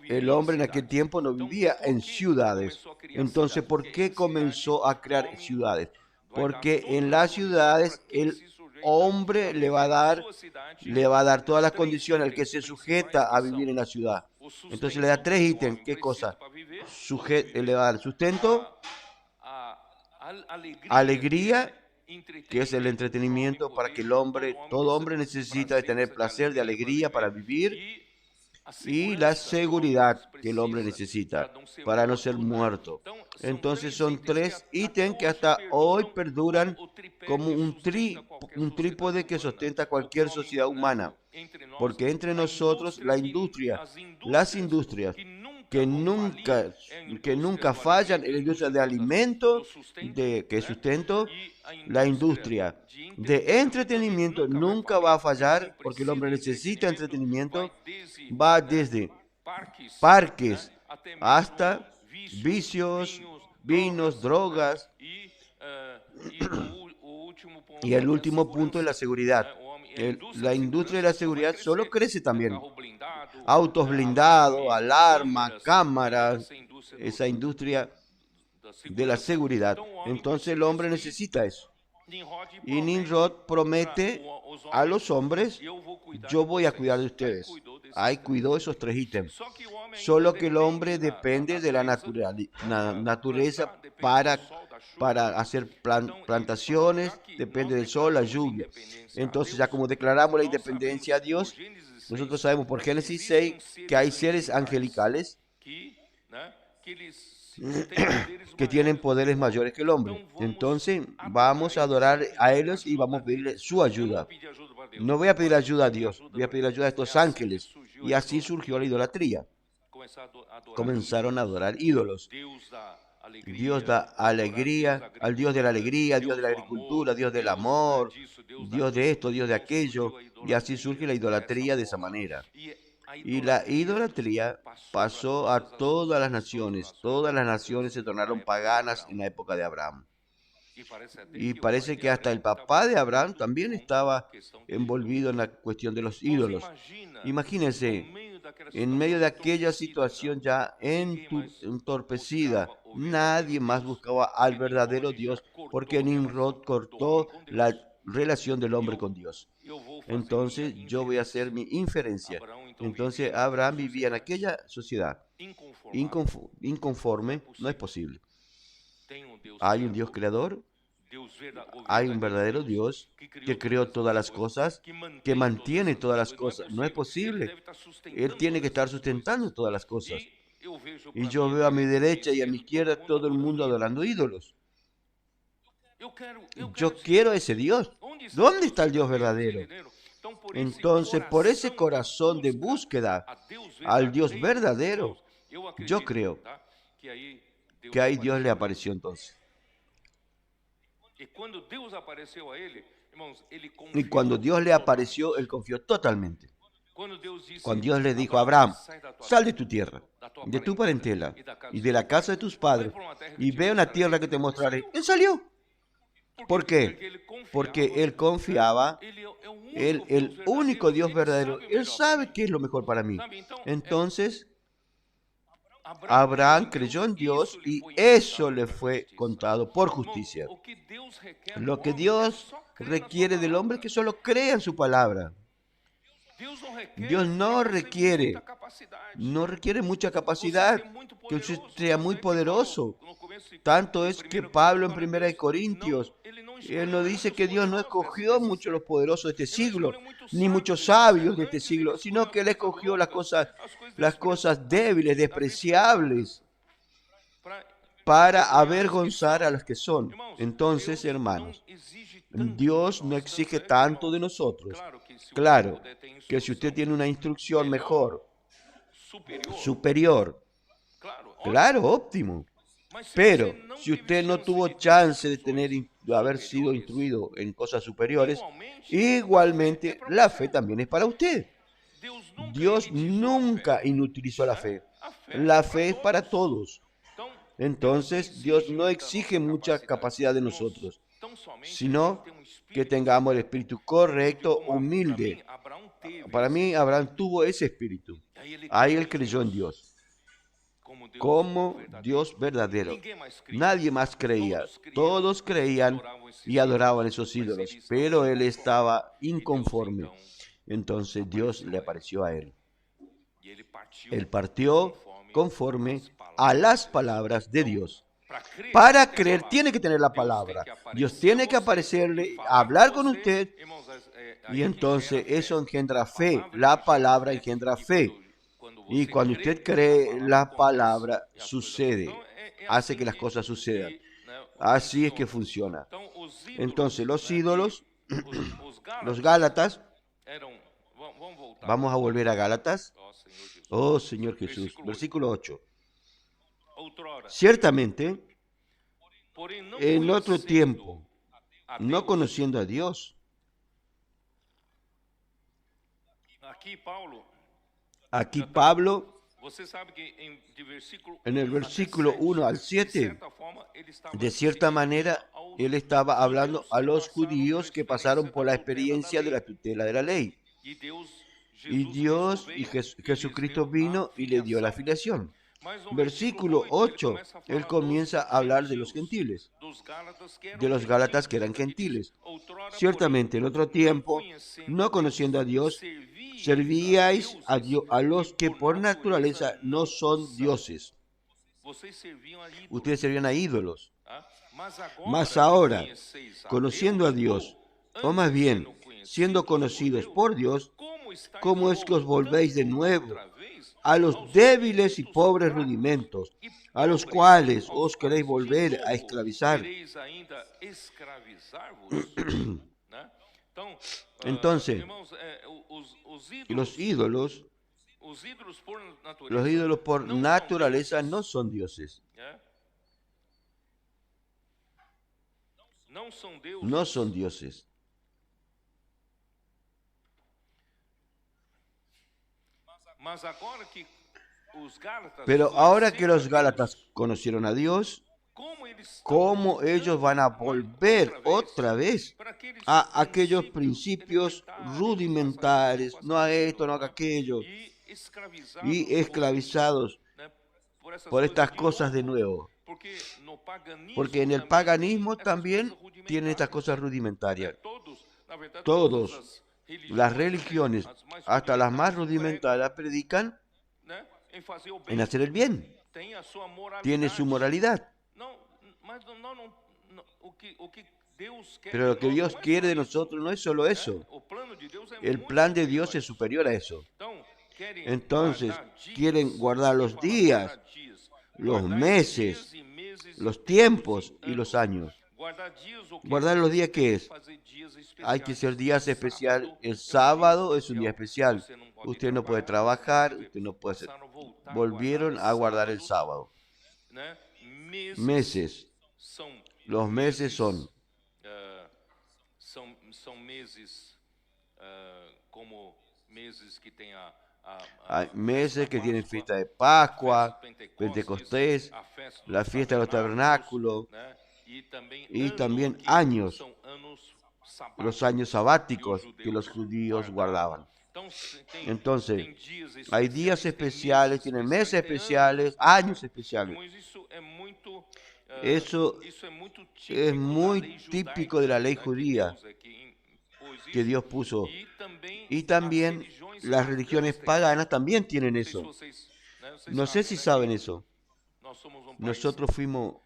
El hombre en aquel tiempo no vivía en ciudades. Entonces, ¿por qué comenzó a crear ciudades? Porque en las ciudades el hombre le va a dar todas las condiciones al que se sujeta a vivir en la ciudad. Entonces le da 3 ítems. ¿Qué cosa? Le va a dar sustento, alegría, que es el entretenimiento para que todo hombre necesita de tener placer, de alegría para vivir, y la seguridad que el hombre necesita para no ser muerto. Entonces son 3 ítems que hasta hoy perduran como un trípode que sostenta cualquier sociedad humana. Porque entre nosotros las industrias que nunca fallan, la industria de alimento, que es sustento, la industria de entretenimiento nunca va a fallar, porque el hombre necesita entretenimiento. Va desde parques hasta vicios, vinos, drogas. Y el último punto es la seguridad. La industria de la seguridad solo crece también. Autos blindados, alarmas, cámaras, esa industria de la seguridad. Entonces el hombre necesita eso. Y Nimrod promete a los hombres, yo voy a cuidar de ustedes. Ahí cuidó esos 3 ítems. Solo que el hombre depende de la naturaleza para para hacer plantaciones, depende del sol, la lluvia. Entonces, ya como declaramos la independencia a Dios, nosotros sabemos por Génesis 6 que hay seres angelicales que tienen poderes mayores que el hombre. Entonces, vamos a adorar a ellos y vamos a pedirle su ayuda. No voy a pedir ayuda a Dios, voy a pedir ayuda a estos ángeles. Y así surgió la idolatría. Comenzaron a adorar ídolos. Dios da alegría, al Dios de la alegría, Dios de la agricultura, Dios del amor, Dios de esto, Dios de aquello, y así surge la idolatría de esa manera. Y la idolatría pasó a todas las naciones se tornaron paganas en la época de Abraham. Y parece que hasta el papá de Abraham también estaba envolvido en la cuestión de los ídolos. Imagínense, en medio de aquella situación ya entorpecida, nadie más buscaba al verdadero Dios porque Nimrod cortó la relación del hombre con Dios. Entonces yo voy a hacer mi inferencia. Entonces Abraham vivía en aquella sociedad inconforme, no es posible. Hay un Dios creador, hay un verdadero Dios que creó todas las cosas, que mantiene todas las cosas. No es posible. Él tiene que estar sustentando todas las cosas. Y yo veo a mi derecha y a mi izquierda todo el mundo adorando ídolos. Yo quiero ese Dios. ¿Dónde está el Dios verdadero? Entonces, por ese corazón de búsqueda al Dios verdadero, yo creo que ahí Dios le apareció entonces. Y cuando Dios le apareció, él confió totalmente. Cuando Dios le dijo a Abraham, sal de tu tierra, de tu parentela y de la casa de tus padres y ve a una tierra que te mostraré, él salió. ¿Por qué? Porque él confiaba, el único Dios verdadero, él sabe qué es lo mejor para mí. Entonces, Abraham creyó en Dios y eso le fue contado por justicia. Lo que Dios requiere del hombre es que solo crea en su palabra. Dios no requiere mucha capacidad, que usted sea muy poderoso. Tanto es que Pablo en 1 Corintios, él nos dice que Dios no escogió mucho los poderosos de este siglo, ni muchos sabios de este siglo, sino que él escogió las cosas débiles, despreciables, para avergonzar a las que son. Entonces, hermanos, Dios no exige tanto de nosotros. Claro, que si usted tiene una instrucción mejor, superior, claro, óptimo. Pero si usted no tuvo chance de haber sido instruido en cosas superiores, igualmente la fe también es para usted. Dios nunca inutilizó la fe. La fe es para todos. Entonces, Dios no exige mucha capacidad de nosotros, sino que tengamos el espíritu correcto, humilde. Para mí, Abraham tuvo ese espíritu. Ahí él creyó en Dios como Dios verdadero. Nadie más creía. Todos creían y adoraban esos ídolos, pero él estaba inconforme. Entonces Dios le apareció a él. Él partió conforme a las palabras de Dios. Para creer tiene que tener la palabra. Dios tiene que aparecerle, hablar con usted, y entonces eso engendra fe. La palabra engendra fe. Y cuando usted cree la palabra, sucede, hace que las cosas sucedan. Así es que funciona. Entonces los ídolos, los gálatas, vamos a volver a Gálatas. Oh Señor Jesús, versículo 8. Ciertamente, en otro tiempo, no conociendo a Dios. Aquí Pablo, en el versículo 1 al 7, de cierta manera, él estaba hablando a los judíos que pasaron por la experiencia de la tutela de la ley. Y Jesucristo vino y le dio la filiación. Versículo 8, él comienza a hablar de los gentiles, de los gálatas que eran gentiles. Ciertamente, en otro tiempo, no conociendo a Dios, servíais a los que por naturaleza no son dioses. Ustedes servían a ídolos. Mas Mas ahora, agora, conociendo a Dios, o más bien, siendo conocidos por Dios, ¿cómo es que os volvéis de nuevo a los débiles y pobres rudimentos, a los cuales os queréis volver a esclavizar? Entonces, y los ídolos por naturaleza no son dioses. No son dioses. Pero ahora que los Gálatas conocieron a Dios, ¿cómo ellos van a volver otra vez a aquellos principios rudimentales? No a esto, no a aquello. Y esclavizados por estas cosas de nuevo. Porque en el paganismo también tienen estas cosas rudimentarias. Todas las religiones, hasta las más rudimentarias, predican en hacer el bien. Tiene su moralidad. Pero lo que Dios quiere de nosotros no es solo eso. El plan de Dios es superior a eso. Entonces, quieren guardar los días, los meses, los tiempos y los años. ¿Guardar los días qué es? Hay que ser días especiales. El sábado es un día especial. Usted no puede trabajar, usted no puede hacer. Volvieron a guardar el sábado. Meses. Los meses son hay meses que tienen fiesta de Pascua, Pentecostés, la fiesta de los tabernáculos y también años, los años sabáticos que los judíos guardaban. Entonces, hay días especiales, tienen meses especiales, años especiales. Eso es muy típico de la ley judía que Dios puso. Y también las religiones paganas también tienen eso. No sé si saben eso. Nosotros fuimos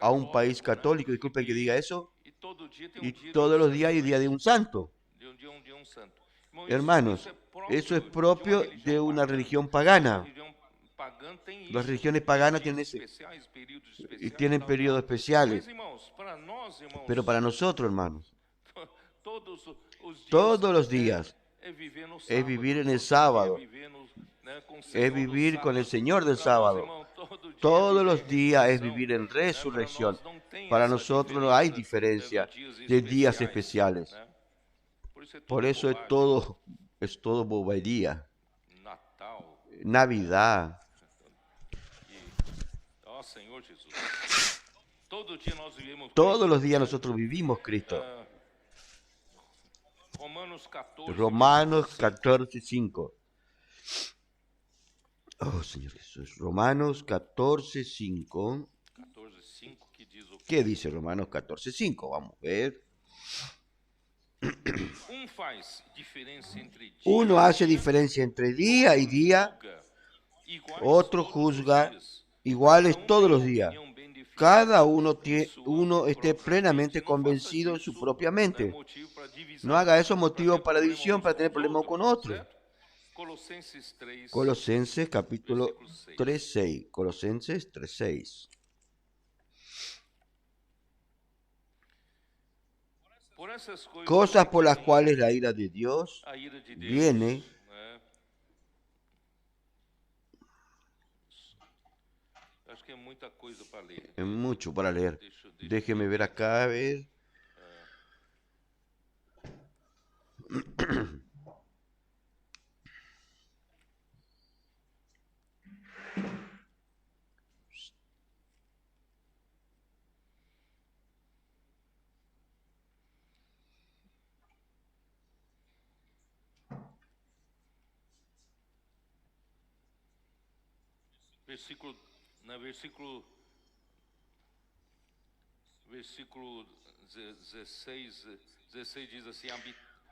a un país católico, disculpen que diga eso, y todos los días hay día de un santo. Hermanos, eso es propio de una religión pagana. Las religiones paganas tienen y tienen periodos especiales. Pero para nosotros, hermanos, todos los días es vivir en el sábado, es vivir con el Señor del sábado. Todos los días es vivir en resurrección. Para nosotros no hay diferencia de días especiales. Por eso es todo bobería. Navidad. Todos los días nosotros vivimos Cristo. Romanos 14:5. Oh, Señor Jesús. Romanos 14:5. ¿Qué dice Romanos 14:5? Vamos a ver. Uno hace diferencia entre día y día, otro juzga, iguales todos los días. Cada uno esté plenamente convencido en su propia mente. No haga eso motivo para división, para tener problemas con otro. Colosenses capítulo 3:6. Colosenses 3:6. Cosas por las cuales la ira de Dios viene. Es mucho para leer. Déjeme ver acá, a ver.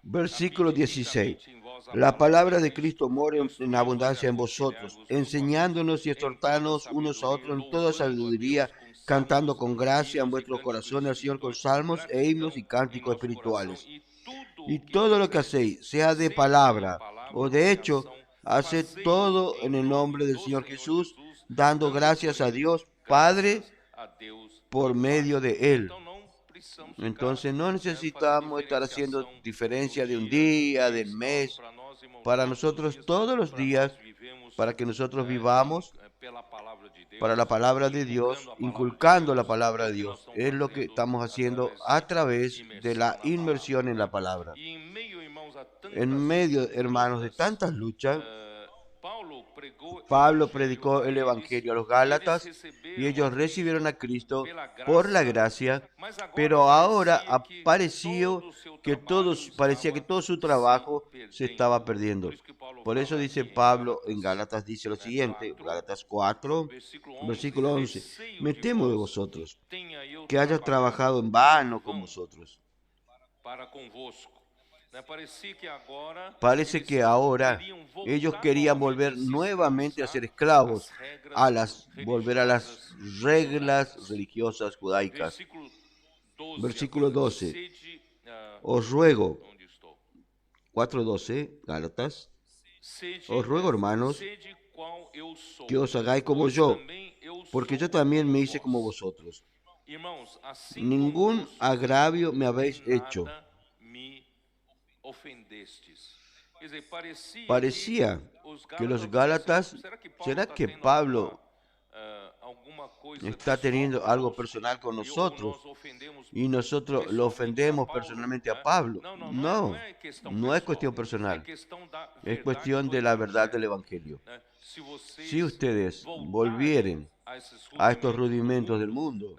Versículo 16. La palabra de Cristo mora en abundancia en vosotros, enseñándonos y exhortándonos unos a otros en toda sabiduría, cantando con gracia en vuestros corazones al Señor con salmos e himnos y cánticos espirituales. Y todo lo que hacéis, sea de palabra o de hecho, haced todo en el nombre del Señor Jesús, dando gracias a Dios Padre por medio de Él. Entonces no necesitamos estar haciendo diferencia de un día, del mes, para nosotros todos los días, para que nosotros vivamos para la palabra de Dios, inculcando la palabra de Dios. Es lo que estamos haciendo a través de la inmersión en la palabra. En medio, hermanos, de tantas luchas, Pablo predicó el Evangelio a los Gálatas y ellos recibieron a Cristo por la gracia, pero ahora parecía que todo su trabajo se estaba perdiendo. Por eso dice Pablo en Gálatas, dice lo siguiente, Gálatas 4, versículo 11, me temo de vosotros, que hayas trabajado en vano con vosotros. Parece que ahora ellos querían volver nuevamente a ser esclavos, volver a las reglas religiosas judaicas. Versículo 12. Os ruego, 4:12, Gálatas, os ruego, hermanos, que os hagáis como yo, porque yo también me hice como vosotros. Ningún agravio me habéis hecho. Parecía que los Gálatas, ¿será que Pablo está teniendo algo personal con nosotros y nosotros lo ofendemos personalmente a Pablo? No, no es cuestión personal, es cuestión de la verdad del Evangelio. Si ustedes volvieren a estos rudimentos del mundo,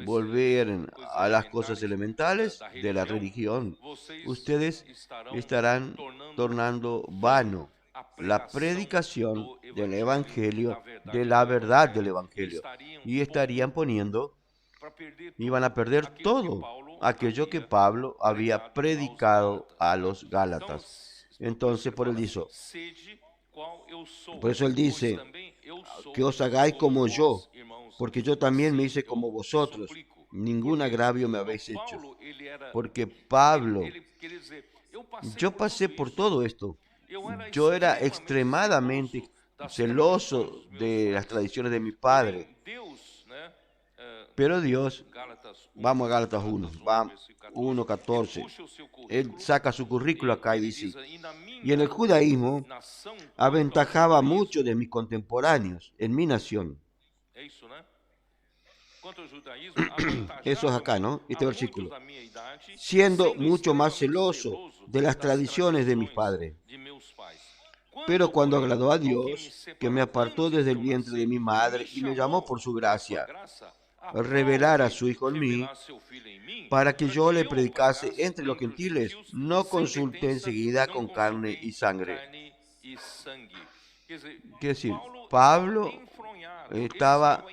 volvieren a las cosas elementales de la religión, ustedes estarán tornando vano la predicación del Evangelio, de la verdad del Evangelio, y estarían iban a perder todo aquello que Pablo había predicado a los Gálatas. Entonces, por eso él dice, que os hagáis como yo, porque yo también me hice como vosotros. Ningún agravio me habéis hecho. Porque Pablo, yo pasé por todo esto. Yo era extremadamente celoso de las tradiciones de mi padre. Pero Dios, vamos a Gálatas 1:14. Él saca su currículo acá y dice, y en el judaísmo aventajaba mucho de mis contemporáneos en mi nación. Eso es acá, ¿no? Este versículo. Siendo mucho más celoso de las tradiciones de mis padres. Pero cuando agradó a Dios, que me apartó desde el vientre de mi madre y me llamó por su gracia, revelar a su Hijo en mí, para que yo le predicase entre los gentiles, no consulté enseguida con carne y sangre. Quiere decir, Pablo estaba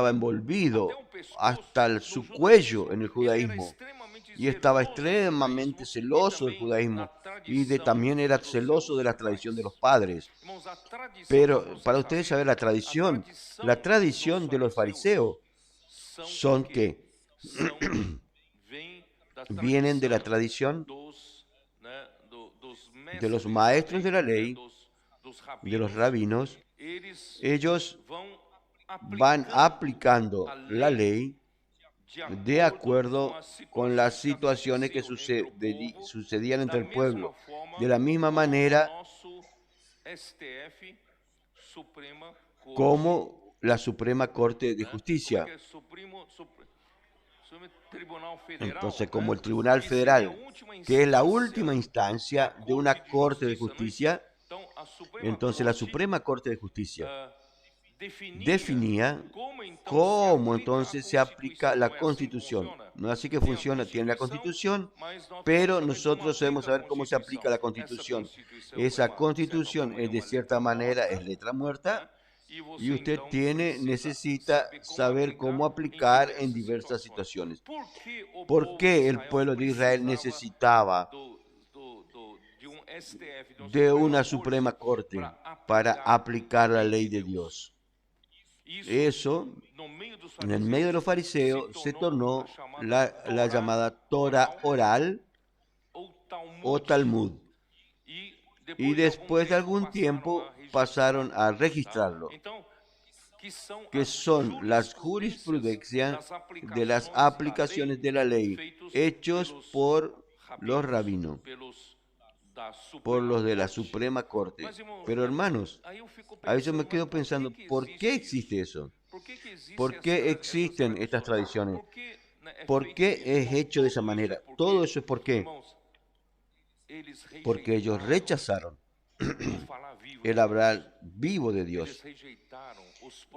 envolvido hasta su cuello en el judaísmo y estaba extremadamente celoso del judaísmo y también era celoso de la tradición de los padres. Pero para ustedes saber la tradición de los fariseos son que vienen de la tradición de los maestros de la ley, de los rabinos. Ellos van aplicando la ley de acuerdo con las situaciones que sucedían entre el pueblo. De la misma manera como la Suprema Corte de Justicia. Entonces, como el Tribunal Federal, que es la última instancia de una Corte de Justicia, entonces la Suprema Corte de Justicia definía cómo entonces se aplica la Constitución. No es así que funciona, tiene la Constitución, pero nosotros debemos saber cómo se aplica la Constitución. Esa Constitución es de cierta manera es letra muerta y usted necesita saber cómo aplicar en diversas situaciones. ¿Por qué el pueblo de Israel necesitaba de una Suprema Corte para aplicar la ley de Dios. Eso, en el medio de los fariseos, se tornó la llamada Torah oral o Talmud. Y después de algún tiempo pasaron a registrarlo, que son las jurisprudencias de las aplicaciones de la ley, hechos por los rabinos, por los de la Suprema Corte. Pero hermanos, a veces me quedo pensando, ¿por qué existe eso? ¿Por qué existen estas tradiciones? ¿Por qué es hecho de esa manera? Todo eso es ¿por qué? Porque ellos rechazaron el hablar vivo de Dios.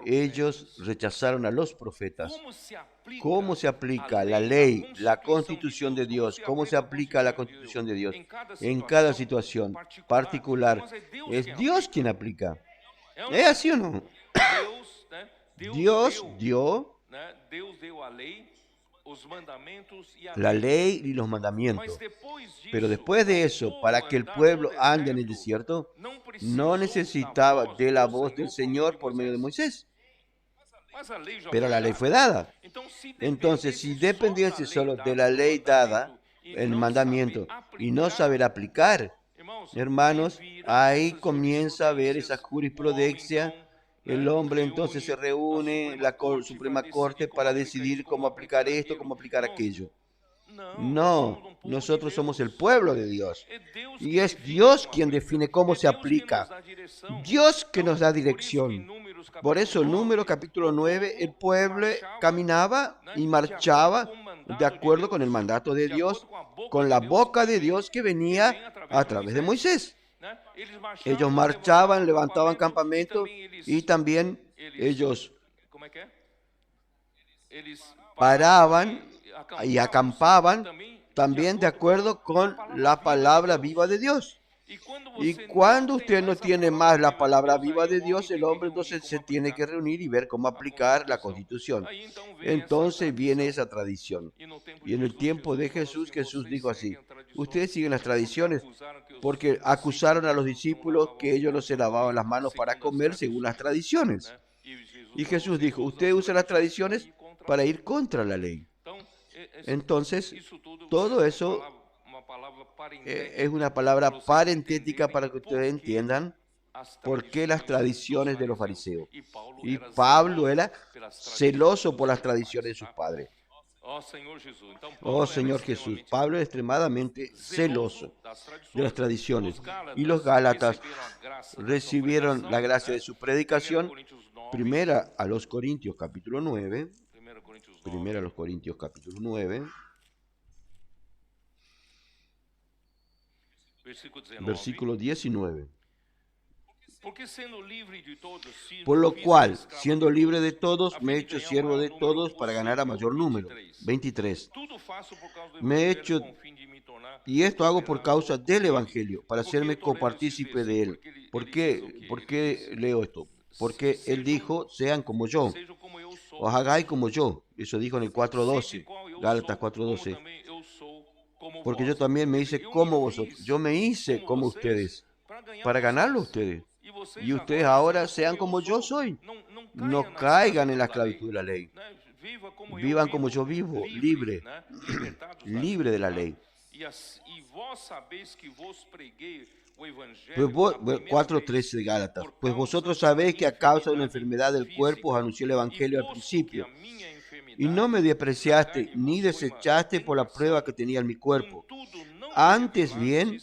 Ellos rechazaron a los profetas. ¿Cómo se aplica la ley, la constitución de Dios? ¿Cómo se aplica la constitución de Dios? En cada situación particular, es Dios quien aplica. ¿Es así o no? Dios dio la ley y los mandamientos. Pero después de eso, para que el pueblo ande en el desierto, no necesitaba de la voz del Señor por medio de Moisés. Pero la ley fue dada. Entonces, si dependiese solo de la ley dada, el mandamiento, y no saber aplicar, hermanos, ahí comienza a ver esa jurisprudencia. El hombre entonces se reúne en la Suprema Corte para decidir cómo aplicar esto, cómo aplicar aquello. No, nosotros somos el pueblo de Dios. Y es Dios quien define cómo se aplica. Dios que nos da dirección. Por eso, en Números capítulo 9, el pueblo caminaba y marchaba de acuerdo con el mandato de Dios, con la boca de Dios que venía a través de Moisés. Ellos marchaban, levantaban campamento y también ellos paraban y acampaban también de acuerdo con la palabra viva de Dios. Y cuando usted no tiene más la palabra viva de Dios, el hombre entonces se tiene que reunir y ver cómo aplicar la Constitución. Entonces viene esa tradición. Y en el tiempo de Jesús, Jesús dijo así: ustedes siguen las tradiciones porque acusaron a los discípulos que ellos no se lavaban las manos para comer según las tradiciones. Y Jesús dijo: ustedes usan las tradiciones para ir contra la ley. Entonces, todo eso es una palabra parentética para que ustedes entiendan por qué las tradiciones de los fariseos. Y Pablo era celoso por las tradiciones de sus padres. Oh Señor Jesús, Pablo es extremadamente celoso de las tradiciones. Y los Gálatas recibieron la gracia de su predicación. Primera a los Corintios capítulo 9. Primera a los Corintios capítulo 9. Versículo 19. Por lo cual, siendo libre de todos, me he hecho siervo de todos para ganar a mayor número. 23. Me he hecho, y esto hago por causa del Evangelio, para hacerme copartícipe de él. ¿Por qué leo esto? Porque él dijo: sean como yo, os hagáis como yo. Eso dijo en el 4.12, Gálatas 4.12. Porque yo también me hice como vosotros. Yo me hice como ustedes, para ganarlo a ustedes. Y ustedes ahora sean como yo soy. No caigan en la esclavitud de la ley. Vivan como yo vivo, libre, libre de la ley. Pues 4.13 de Gálatas. Pues vosotros sabéis que a causa de una enfermedad del cuerpo os anuncié el Evangelio al principio. Y no me despreciaste ni desechaste por la prueba que tenía en mi cuerpo. Antes bien,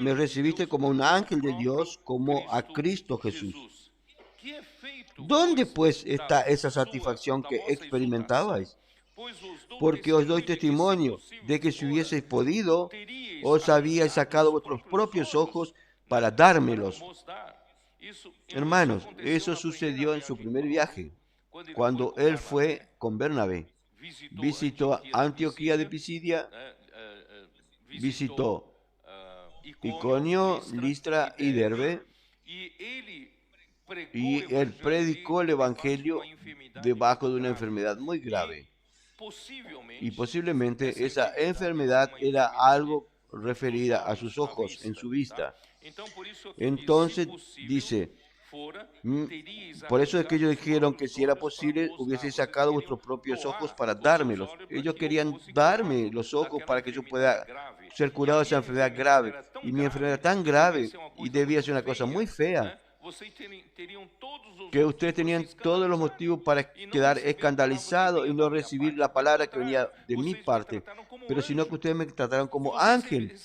me recibiste como un ángel de Dios, como a Cristo Jesús. ¿Dónde pues está esa satisfacción que experimentabais? Porque os doy testimonio de que si hubieseis podido, os habíais sacado vuestros propios ojos para dármelos. Hermanos, eso sucedió en su primer viaje, cuando él fue con Bernabé. Visitó Antioquía de Pisidia, visitó Iconio, Listra y Derbe, y él predicó el Evangelio debajo de una enfermedad muy grave. Y posiblemente esa enfermedad era algo referida a sus ojos, en su vista. Entonces dice, por eso es que ellos dijeron que si era posible hubiese sacado vuestros propios ojos para dármelos. Ellos querían darme los ojos para que yo pueda ser curado de esa enfermedad grave. Y mi enfermedad era tan grave y debía ser una cosa muy fea, que ustedes tenían todos los motivos para quedar escandalizados y no recibir la palabra que venía de mi parte, pero sino que ustedes me trataron como ángel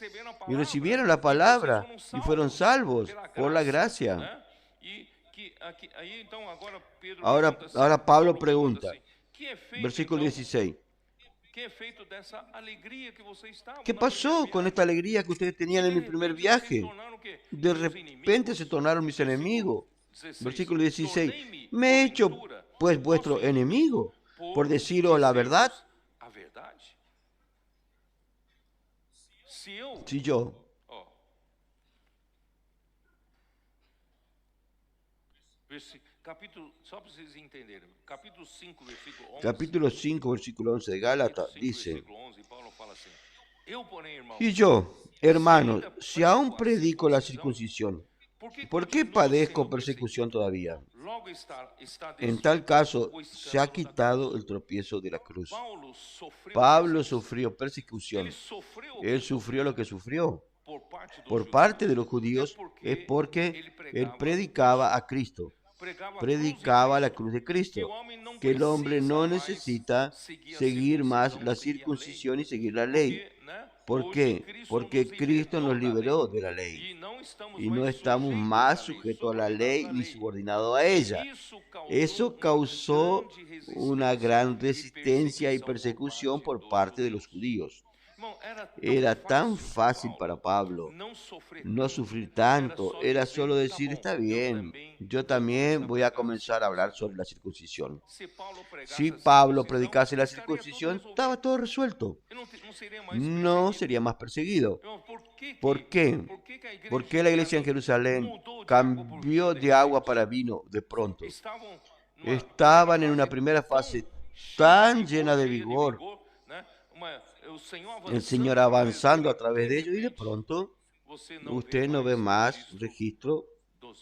y recibieron la palabra y fueron salvos por la gracia. Ahora Pablo pregunta, versículo 16, ¿qué pasó con esta alegría que ustedes tenían en mi primer viaje? De repente se tornaron mis enemigos. Versículo 16, me he hecho pues vuestro enemigo por deciros la verdad. Si yo, capítulo 5, versículo 11 de Gálatas, dice, y yo, hermanos, si aún predico la circuncisión, ¿por qué padezco persecución todavía? En tal caso, se ha quitado el tropiezo de la cruz. Pablo sufrió persecución. Él sufrió lo que sufrió por parte de los judíos, es porque él predicaba a Cristo. Predicaba la cruz de Cristo, que el hombre no necesita seguir más la circuncisión y seguir la ley. ¿Por qué? Porque Cristo nos liberó de la ley y no estamos más sujetos a la ley ni subordinados a ella. Eso causó una gran resistencia y persecución por parte de los judíos. Era tan fácil para Pablo no sufrir tanto, era solo decir, está bien, yo también voy a comenzar a hablar sobre la circuncisión. Si Pablo predicase la circuncisión, estaba todo resuelto. No sería más perseguido. ¿Por qué? ¿Por qué la iglesia en Jerusalén cambió de agua para vino de pronto? Estaban en una primera fase tan llena de vigor, el Señor avanzando a través de ellos, y de pronto usted no ve más registro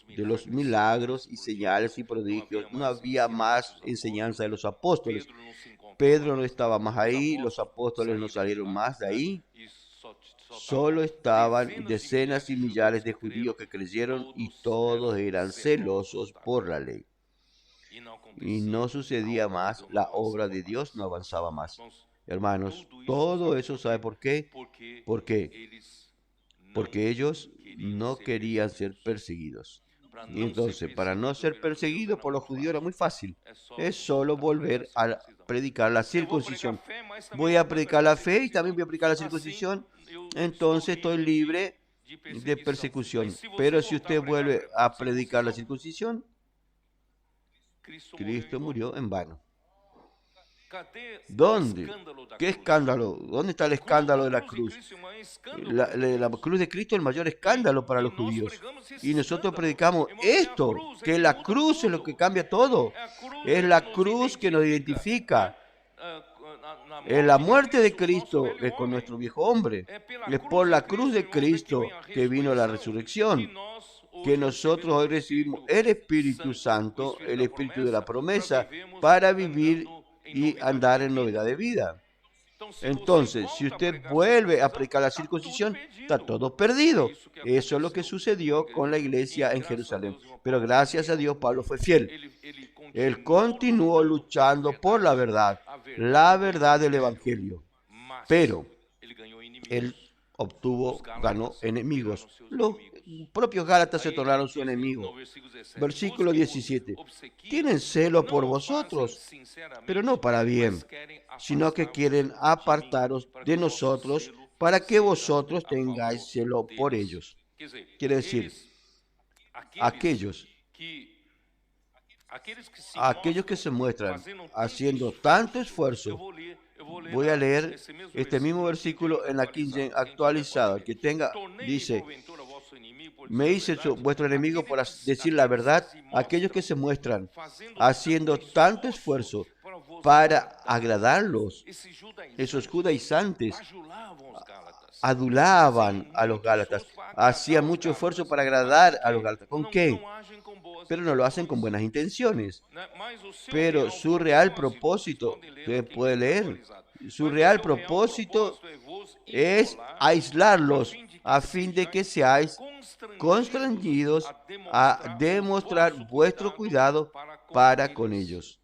de los milagros y señales y prodigios. No había más enseñanza de los apóstoles. Pedro no estaba más ahí, los apóstoles no salieron más de ahí. Solo estaban decenas y millares de judíos que creyeron y todos eran celosos por la ley. Y no sucedía más, la obra de Dios no avanzaba más. Hermanos, todo eso, ¿sabe por qué? ¿Por qué? Porque ellos no querían ser perseguidos. Y entonces, para no ser perseguidos por los judíos era muy fácil. Es solo volver a predicar la circuncisión. Voy a predicar la fe y también voy a predicar la circuncisión. Entonces estoy libre de persecución. Pero si usted vuelve a predicar la circuncisión, Cristo murió en vano. ¿Dónde? ¿Qué escándalo? ¿Dónde está el escándalo de la cruz? La cruz de Cristo es el mayor escándalo para los judíos. Y nosotros predicamos esto, que la cruz es lo que cambia todo. Es la cruz que nos identifica. Es la muerte de Cristo, es con nuestro viejo hombre. Es por la cruz de Cristo que vino la resurrección. Que nosotros hoy recibimos el Espíritu Santo, el Espíritu de la promesa, para vivir y andar en novedad de vida. Entonces, si usted vuelve a predicar la circuncisión, está todo perdido. Eso es lo que sucedió con la iglesia en Jerusalén. Pero gracias a Dios, Pablo fue fiel. Él continuó luchando por la verdad del Evangelio. Pero él ganó enemigos. Los propios Gálatas se tornaron su enemigo. Versículo 17. Tienen celo por vosotros, pero no para bien, sino que quieren apartaros de nosotros para que vosotros tengáis celo por ellos. Quiere decir, aquellos que se muestran haciendo tanto esfuerzo. Voy a leer este mismo versículo en la King James actualizada. El que tenga, dice, me hice vuestro enemigo por decir la verdad, aquellos que se muestran haciendo tanto esfuerzo para agradarlos. Esos judaizantes adulaban a los gálatas, hacían mucho esfuerzo para agradar a los gálatas. ¿Con qué? Pero no lo hacen con buenas intenciones. Pero su real propósito, usted puede leer, su real propósito es aislarlos a fin de que seáis constreñidos a demostrar vuestro cuidado para con ellos.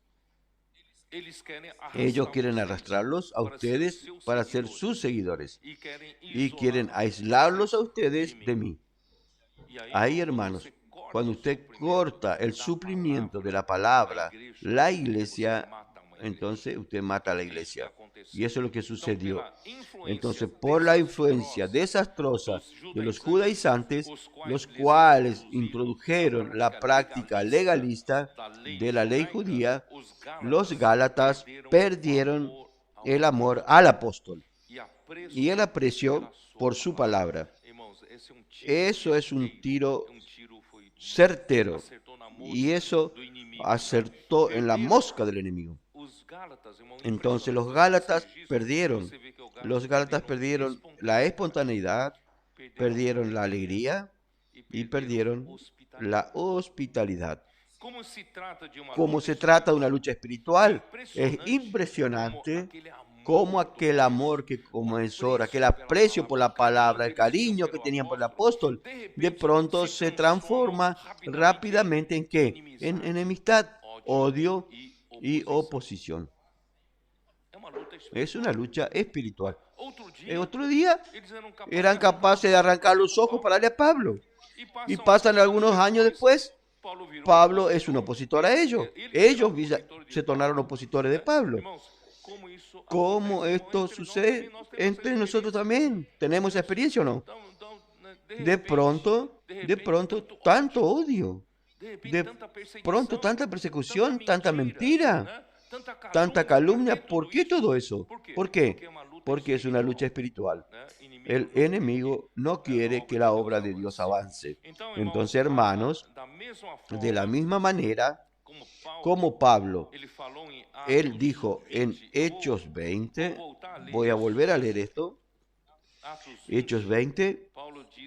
Ellos quieren arrastrarlos a ustedes para ser sus seguidores y quieren aislarlos a ustedes de mí. Ahí, hermanos, cuando usted corta el suplimiento de la palabra, la iglesia, entonces usted mata a la iglesia. Y eso es lo que sucedió. Entonces, por la influencia desastrosa de los judaizantes, los cuales introdujeron la práctica legalista de la ley judía, los gálatas perdieron el amor al apóstol y el aprecio por su palabra. Eso es un tiro certero, y eso acertó en la mosca del enemigo. Entonces los gálatas perdieron la espontaneidad, perdieron la alegría y perdieron la hospitalidad. Como se trata de una lucha espiritual, es impresionante cómo aquel amor que comenzó, aquel aprecio por la palabra, el cariño que tenían por el apóstol, de pronto se transforma rápidamente ¿en qué? En enemistad, odio y oposición. Es una lucha espiritual. El otro día eran capaces de arrancar los ojos para darle a Pablo. Y pasan algunos años después, Pablo es un opositor a ellos. Ellos se tornaron opositores de Pablo. ¿Cómo esto sucede entre nosotros también? ¿Tenemos esa experiencia o no? De pronto, tanto odio. De pronto, tanta persecución, tanta mentira, tanta calumnia. ¿Por qué todo eso? ¿Por qué? Porque es una lucha espiritual. El enemigo no quiere que la obra de Dios avance. Entonces, hermanos, de la misma manera como Pablo, él dijo en Hechos 20, voy a volver a leer esto, Hechos 20,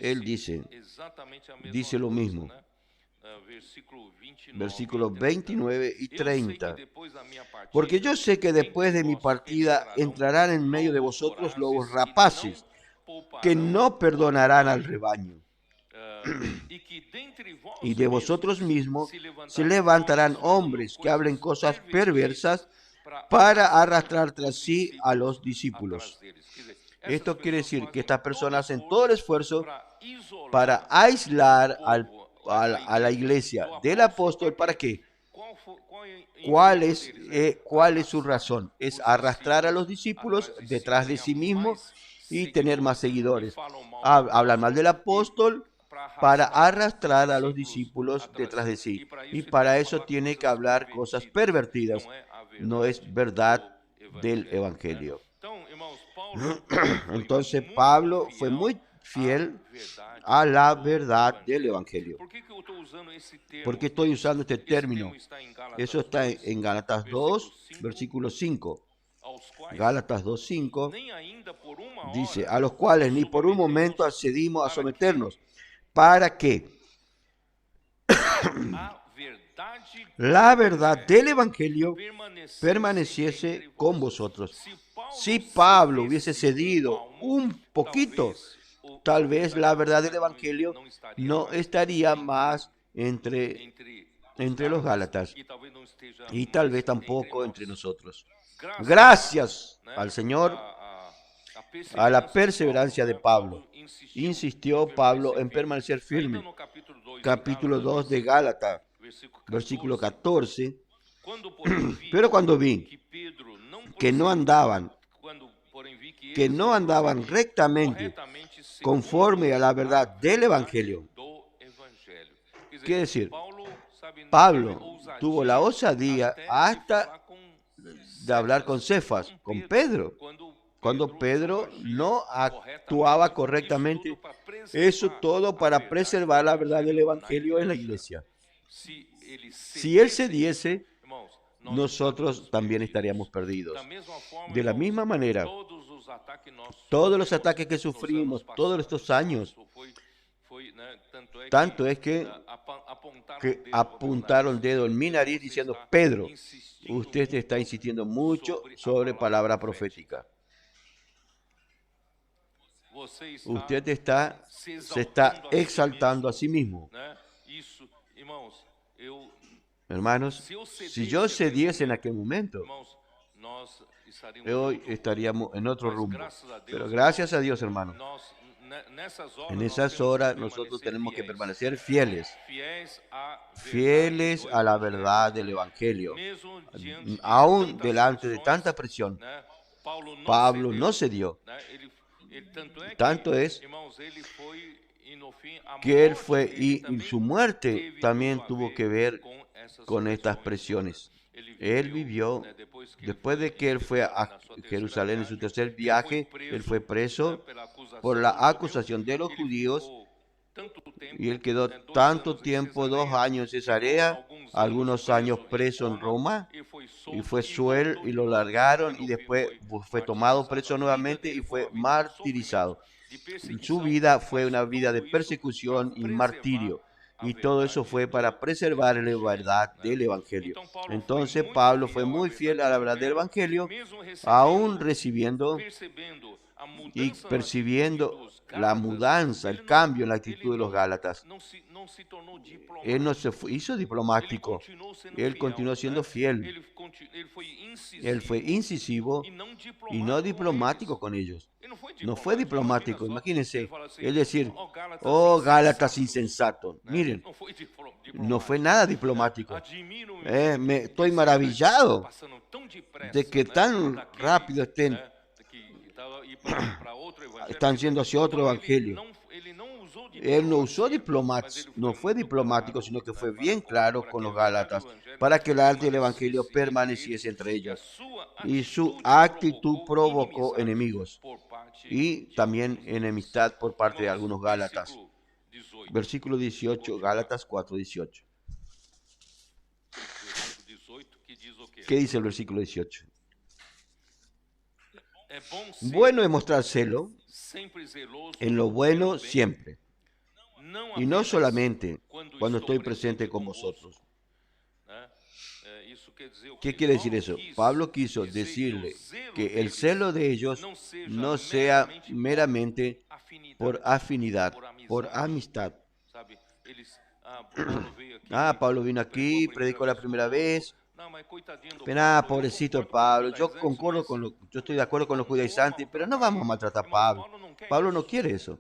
él dice lo mismo, versículos 29 y 30. Porque yo sé que después de mi partida entrarán en medio de vosotros lobos rapaces, que no perdonarán al rebaño. Y de vosotros mismos se levantarán hombres que hablen cosas perversas para arrastrar tras sí a los discípulos. Esto quiere decir que estas personas hacen todo el esfuerzo para aislar a la iglesia del apóstol. ¿Para qué? ¿Cuál es su razón? Es arrastrar a los discípulos detrás de sí mismos y tener más seguidores. Hablan mal del apóstol para arrastrar a los discípulos detrás de sí. Y para eso tiene que hablar cosas pervertidas. No es verdad del Evangelio. Entonces Pablo fue muy fiel a la verdad del Evangelio. ¿Por qué estoy usando este término? Eso está en Gálatas 2, versículo 5. Gálatas 2:5 dice, a los cuales ni por un momento accedimos a someternos, para que la verdad del Evangelio permaneciese con vosotros. Si Pablo hubiese cedido un poquito, tal vez la verdad del Evangelio no estaría más entre los Gálatas y tal vez tampoco entre nosotros. Gracias al Señor, a la perseverancia de Pablo. Insistió Pablo en permanecer firme. Capítulo 2 de Gálatas, versículo 14. Pero cuando vi que no andaban rectamente conforme a la verdad del Evangelio. Quiere decir, Pablo tuvo la osadía hasta de hablar con Cefas, con Pedro, cuando Pedro no actuaba correctamente. Eso todo para preservar la verdad del Evangelio en la iglesia. Si él cediese, nosotros también estaríamos perdidos. Da mesma forma, De la irmãos, misma manera, todos os ataques que nós todos los sofremos ataques que nos anos sufrimos todos estos passados, años, isso foi, né, tanto es que apuntaron el dedo en mi nariz diciendo, Pedro, usted está insistiendo mucho sobre palabra profética. Usted se está exaltando a sí mismo. Hermanos, si yo cediese en aquel momento, hoy estaríamos en otro rumbo. Pero gracias a Dios, hermanos, en esas horas nosotros tenemos que permanecer fieles, fieles a la verdad del Evangelio. Aún delante de tanta presión, Pablo no cedió. Tanto es que él fue y su muerte también tuvo que ver con estas presiones. Él vivió, después de que él fue a Jerusalén en su tercer viaje, él fue preso por la acusación de los judíos y él quedó tanto tiempo, 2 años en Cesarea, algunos años preso en Roma, y fue suelto y lo largaron y después fue tomado preso nuevamente y fue martirizado. Su vida fue una vida de persecución y martirio. Y todo eso fue para preservar la verdad del Evangelio. Entonces Pablo fue muy fiel a la verdad del Evangelio, aún recibiendo y percibiendo la mudanza, el cambio en la actitud de los Gálatas. Él no se hizo diplomático, él continuó siendo fiel. Él fue incisivo y no diplomático con ellos. No fue diplomático, imagínense. Es decir, oh Gálatas insensatos. Miren, no fue nada diplomático. Estoy maravillado de que tan rápido están yendo hacia otro evangelio. Él no usó diplomacia, no fue diplomático, sino que fue bien claro con los Gálatas para que el arte del evangelio permaneciese entre ellos. Y su actitud provocó enemigos y también enemistad por parte de algunos Gálatas. Versículo 18, Gálatas 4:18. ¿Qué dice el versículo 18? Bueno es mostrar celo en lo bueno siempre, y no solamente cuando estoy presente con vosotros. ¿Qué quiere decir eso? Pablo quiso decirle que el celo de ellos no sea meramente por afinidad, por amistad. Pablo vino aquí, predicó la primera vez. Pero pobrecito Pablo, yo estoy de acuerdo con los judaizantes, pero no vamos a maltratar a Pablo. Pablo no quiere eso.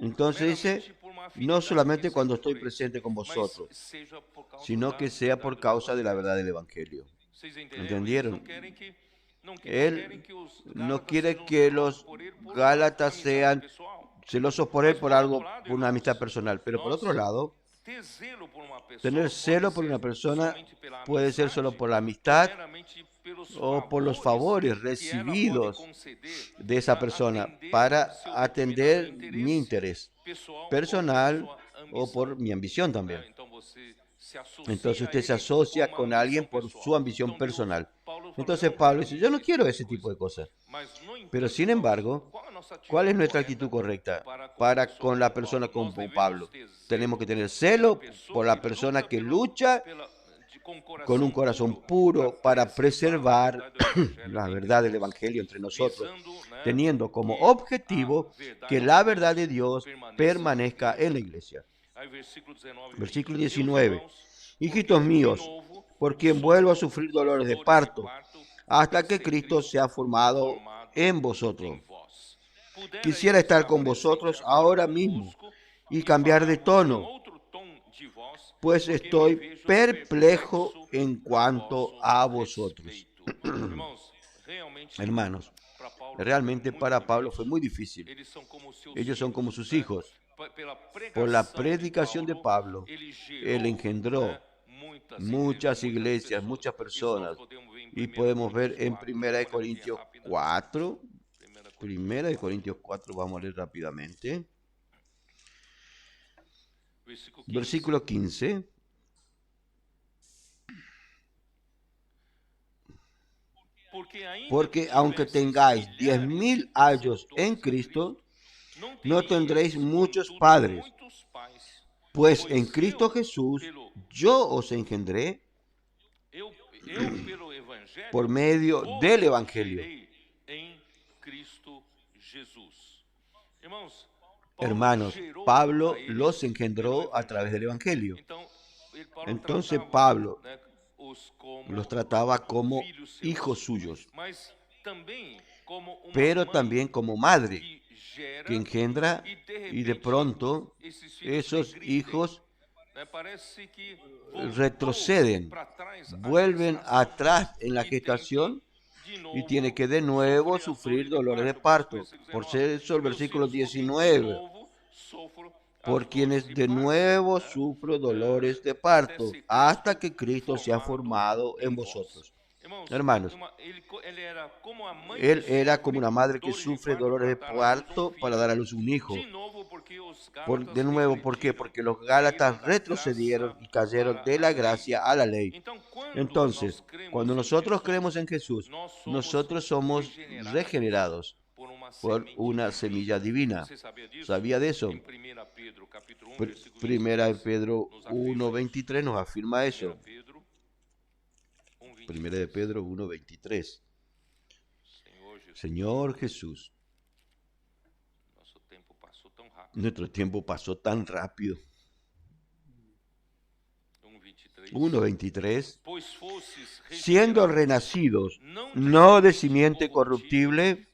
Entonces dice, no solamente cuando estoy presente con vosotros, sino que sea por causa de la verdad del Evangelio. ¿Entendieron? Él no quiere que los Gálatas sean celosos por él por algo, por una amistad personal. Pero por otro lado, tener celo por una persona puede ser solo por la amistad o por los favores recibidos de esa persona para atender mi interés personal o por mi ambición también. Entonces usted se asocia con alguien por su ambición personal. Entonces Pablo dice, yo no quiero ese tipo de cosas. Pero sin embargo, ¿cuál es nuestra actitud correcta para con la persona como Pablo? Tenemos que tener celo por la persona que lucha con un corazón puro para preservar la verdad del Evangelio entre nosotros, teniendo como objetivo que la verdad de Dios permanezca en la iglesia. Versículo 19. Hijitos míos, por quien vuelvo a sufrir dolores de parto, hasta que Cristo sea formado en vosotros. Quisiera estar con vosotros ahora mismo y cambiar de tono, pues estoy perplejo en cuanto a vosotros. Hermanos, realmente para Pablo fue muy difícil. Ellos son como sus hijos. Por la predicación de Pablo, él engendró muchas iglesias, muchas personas. Y podemos ver en 1 Corintios 4, 1 Corintios 4, vamos a leer rápidamente. Versículo 15. Porque aunque tengáis 10.000 años en Cristo, no tendréis muchos padres, pues en Cristo Jesús yo os engendré por medio del Evangelio. Hermanos, Pablo los engendró a través del Evangelio. Entonces Pablo los trataba como hijos suyos, pero también como madre que engendra, y de pronto esos hijos retroceden, vuelven atrás en la gestación y tiene que de nuevo sufrir dolores de parto. Por eso el versículo 19, por quienes de nuevo sufro dolores de parto, hasta que Cristo sea formado en vosotros. Hermanos, él era como una madre que sufre dolores de parto para dar a luz un hijo. De nuevo, ¿por qué? Porque los Gálatas retrocedieron y cayeron de la gracia a la ley. Entonces, cuando nosotros creemos en Jesús, nosotros somos regenerados por una semilla divina. ¿Sabía de eso? Primera de Pedro 1:23 nos afirma eso. Primera de Pedro 1:23. Señor Jesús, nuestro tiempo pasó tan rápido. 1:23. Siendo renacidos, no de simiente corruptible,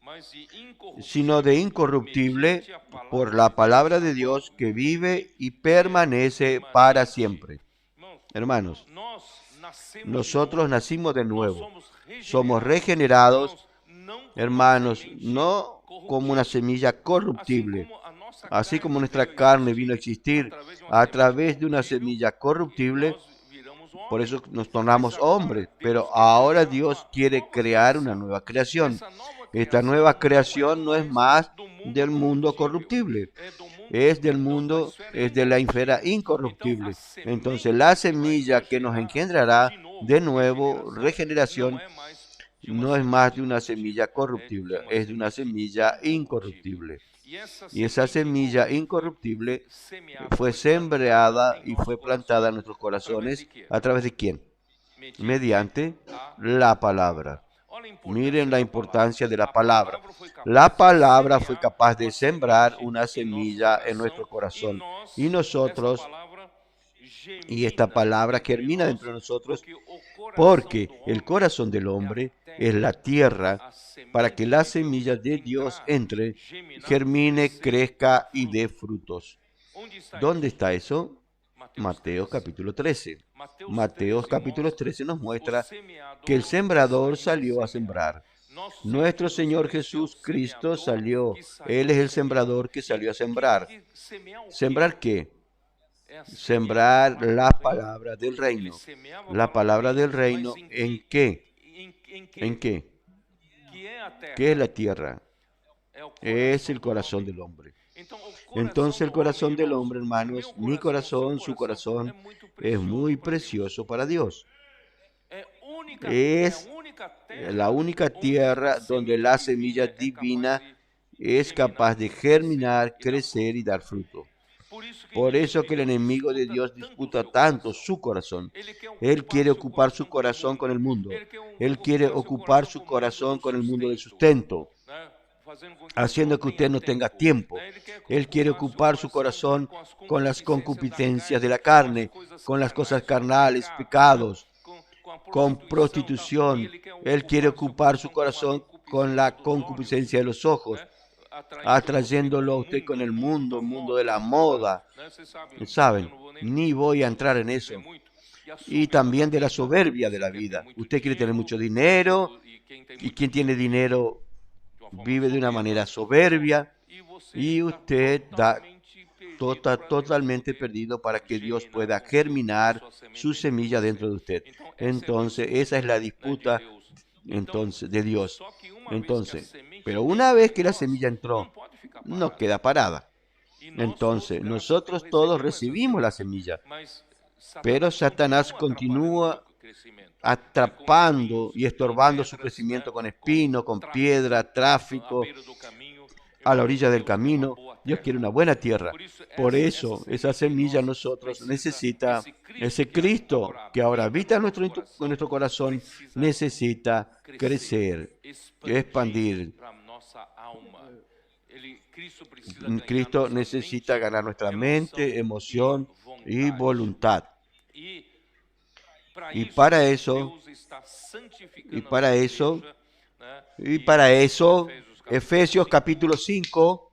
sino de incorruptible, por la palabra de Dios que vive y permanece para siempre. Hermanos, nosotros nacimos de nuevo, somos regenerados, hermanos, no como una semilla corruptible, así como nuestra carne vino a existir a través de una semilla corruptible. Por eso nos tornamos hombres, pero ahora Dios quiere crear una nueva creación. Esta nueva creación no es más del mundo corruptible, es de la esfera incorruptible. Entonces la semilla que nos engendrará de nuevo regeneración no es más de una semilla corruptible, es de una semilla incorruptible. Y esa semilla incorruptible fue sembrada y fue plantada en nuestros corazones. ¿A través de quién? Mediante la palabra. Miren la importancia de la palabra. La palabra fue capaz de sembrar una semilla en nuestro corazón. Y esta palabra germina dentro de nosotros, porque el corazón del hombre es la tierra para que la semilla de Dios entre, germine, crezca y dé frutos. ¿Dónde está eso? Mateo capítulo 13. Mateo capítulo 13 nos muestra que el sembrador salió a sembrar. Nuestro Señor Jesús Cristo salió. Él es el sembrador que salió a sembrar. ¿Sembrar qué? Sembrar la palabra del reino. La palabra del reino, ¿en qué? ¿En qué? ¿Qué es la tierra? Es el corazón del hombre. Entonces el corazón del hombre, hermanos, mi corazón, su corazón, es muy precioso para Dios. Es la única tierra donde la semilla divina es capaz de germinar, crecer y dar fruto. Por eso que el enemigo de Dios disputa tanto su corazón. Él quiere ocupar su corazón con el mundo. Él quiere ocupar su corazón con el mundo del sustento, haciendo que usted no tenga tiempo. Él quiere ocupar su corazón con las concupiscencias de la carne, con las cosas carnales, pecados, con prostitución. Él quiere ocupar su corazón con la concupiscencia de los ojos, atrayéndolo a usted con el mundo de la moda. ¿Saben? Ni voy a entrar en eso. Y también de la soberbia de la vida. Usted quiere tener mucho dinero, y quien tiene dinero vive de una manera soberbia, y usted da totalmente perdido para que Dios pueda germinar su semilla dentro de usted. Entonces, esa es la disputa de Dios. Entonces, pero una vez que la semilla entró, no queda parada. Entonces, nosotros todos recibimos la semilla, pero Satanás continúa atrapando y estorbando su crecimiento con espino, con piedra, tráfico, a la orilla del camino. Dios quiere una buena tierra. Por eso, esa semilla nosotros necesita, ese Cristo que ahora habita en nuestro corazón, necesita crecer, expandir. Cristo necesita ganar nuestra mente, emoción y voluntad. Y para eso, Efesios capítulo 5,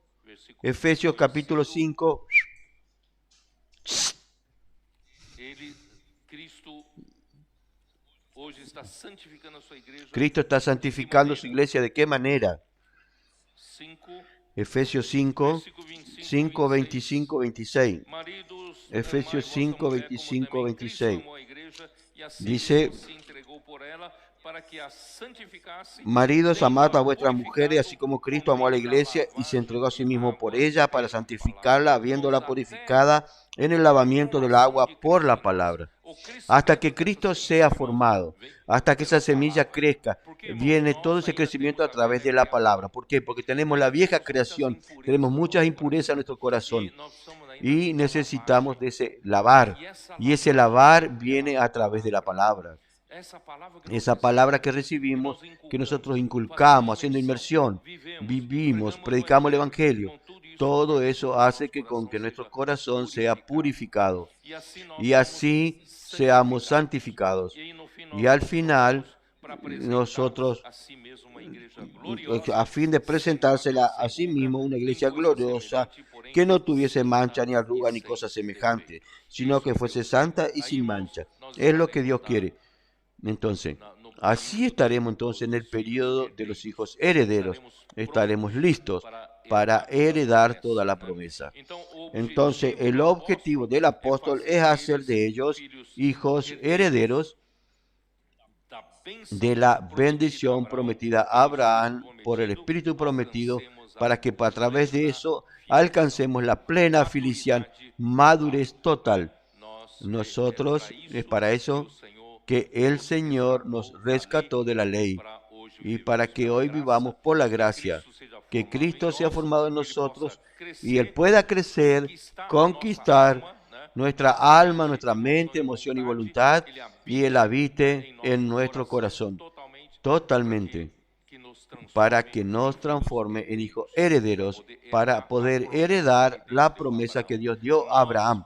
Cristo está santificando su iglesia. ¿De qué manera? Efesios 5, 25, 26. Efesios 5, 25, 26. Dice: maridos, amad a vuestras mujeres, así como Cristo amó a la iglesia y se entregó a sí mismo por ella para santificarla, habiéndola purificada en el lavamiento del agua por la palabra. Hasta que Cristo sea formado, hasta que esa semilla crezca, viene todo ese crecimiento a través de la palabra. ¿Por qué? Porque tenemos la vieja creación, tenemos muchas impurezas en nuestro corazón y necesitamos de ese lavar. Y ese lavar viene a través de la palabra. Esa palabra que recibimos, que nosotros inculcamos, haciendo inmersión, vivimos, predicamos el Evangelio. Todo eso hace que nuestro corazón sea purificado y así seamos santificados. Y al final, nosotros, a fin de presentársela a sí mismo, una iglesia gloriosa, que no tuviese mancha ni arruga ni cosa semejante, sino que fuese santa y sin mancha. Es lo que Dios quiere. Entonces, así estaremos entonces en el periodo de los hijos herederos. Estaremos listos para heredar toda la promesa. Entonces, el objetivo del apóstol es hacer de ellos hijos herederos de la bendición prometida a Abraham por el Espíritu prometido, para que a través de eso alcancemos la plena filiación, madurez total. Nosotros, es para eso que el Señor nos rescató de la ley y para que hoy vivamos por la gracia, que Cristo sea formado en nosotros y Él pueda crecer, conquistar nuestra alma, nuestra mente, emoción y voluntad, y Él habite en nuestro corazón totalmente, para que nos transforme en hijos herederos, para poder heredar la promesa que Dios dio a Abraham.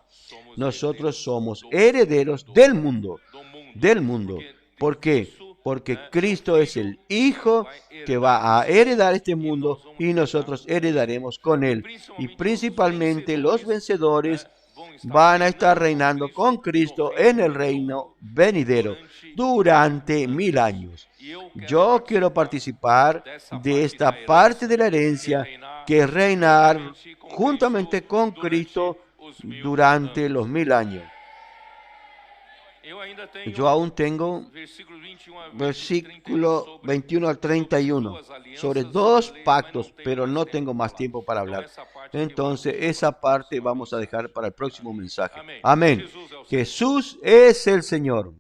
Nosotros somos herederos del mundo. ¿Por qué? Porque Cristo es el Hijo que va a heredar este mundo y nosotros heredaremos con Él. Y principalmente los vencedores van a estar reinando con Cristo en el reino venidero durante 1000 años. Yo quiero participar de esta parte de la herencia, que es reinar juntamente con Cristo durante los 1000 años. Yo aún tengo versículo 21 al 31 sobre 2 pactos, pero no tengo más tiempo para hablar. Entonces, esa parte vamos a dejar para el próximo mensaje. Amén. Jesús es el Señor.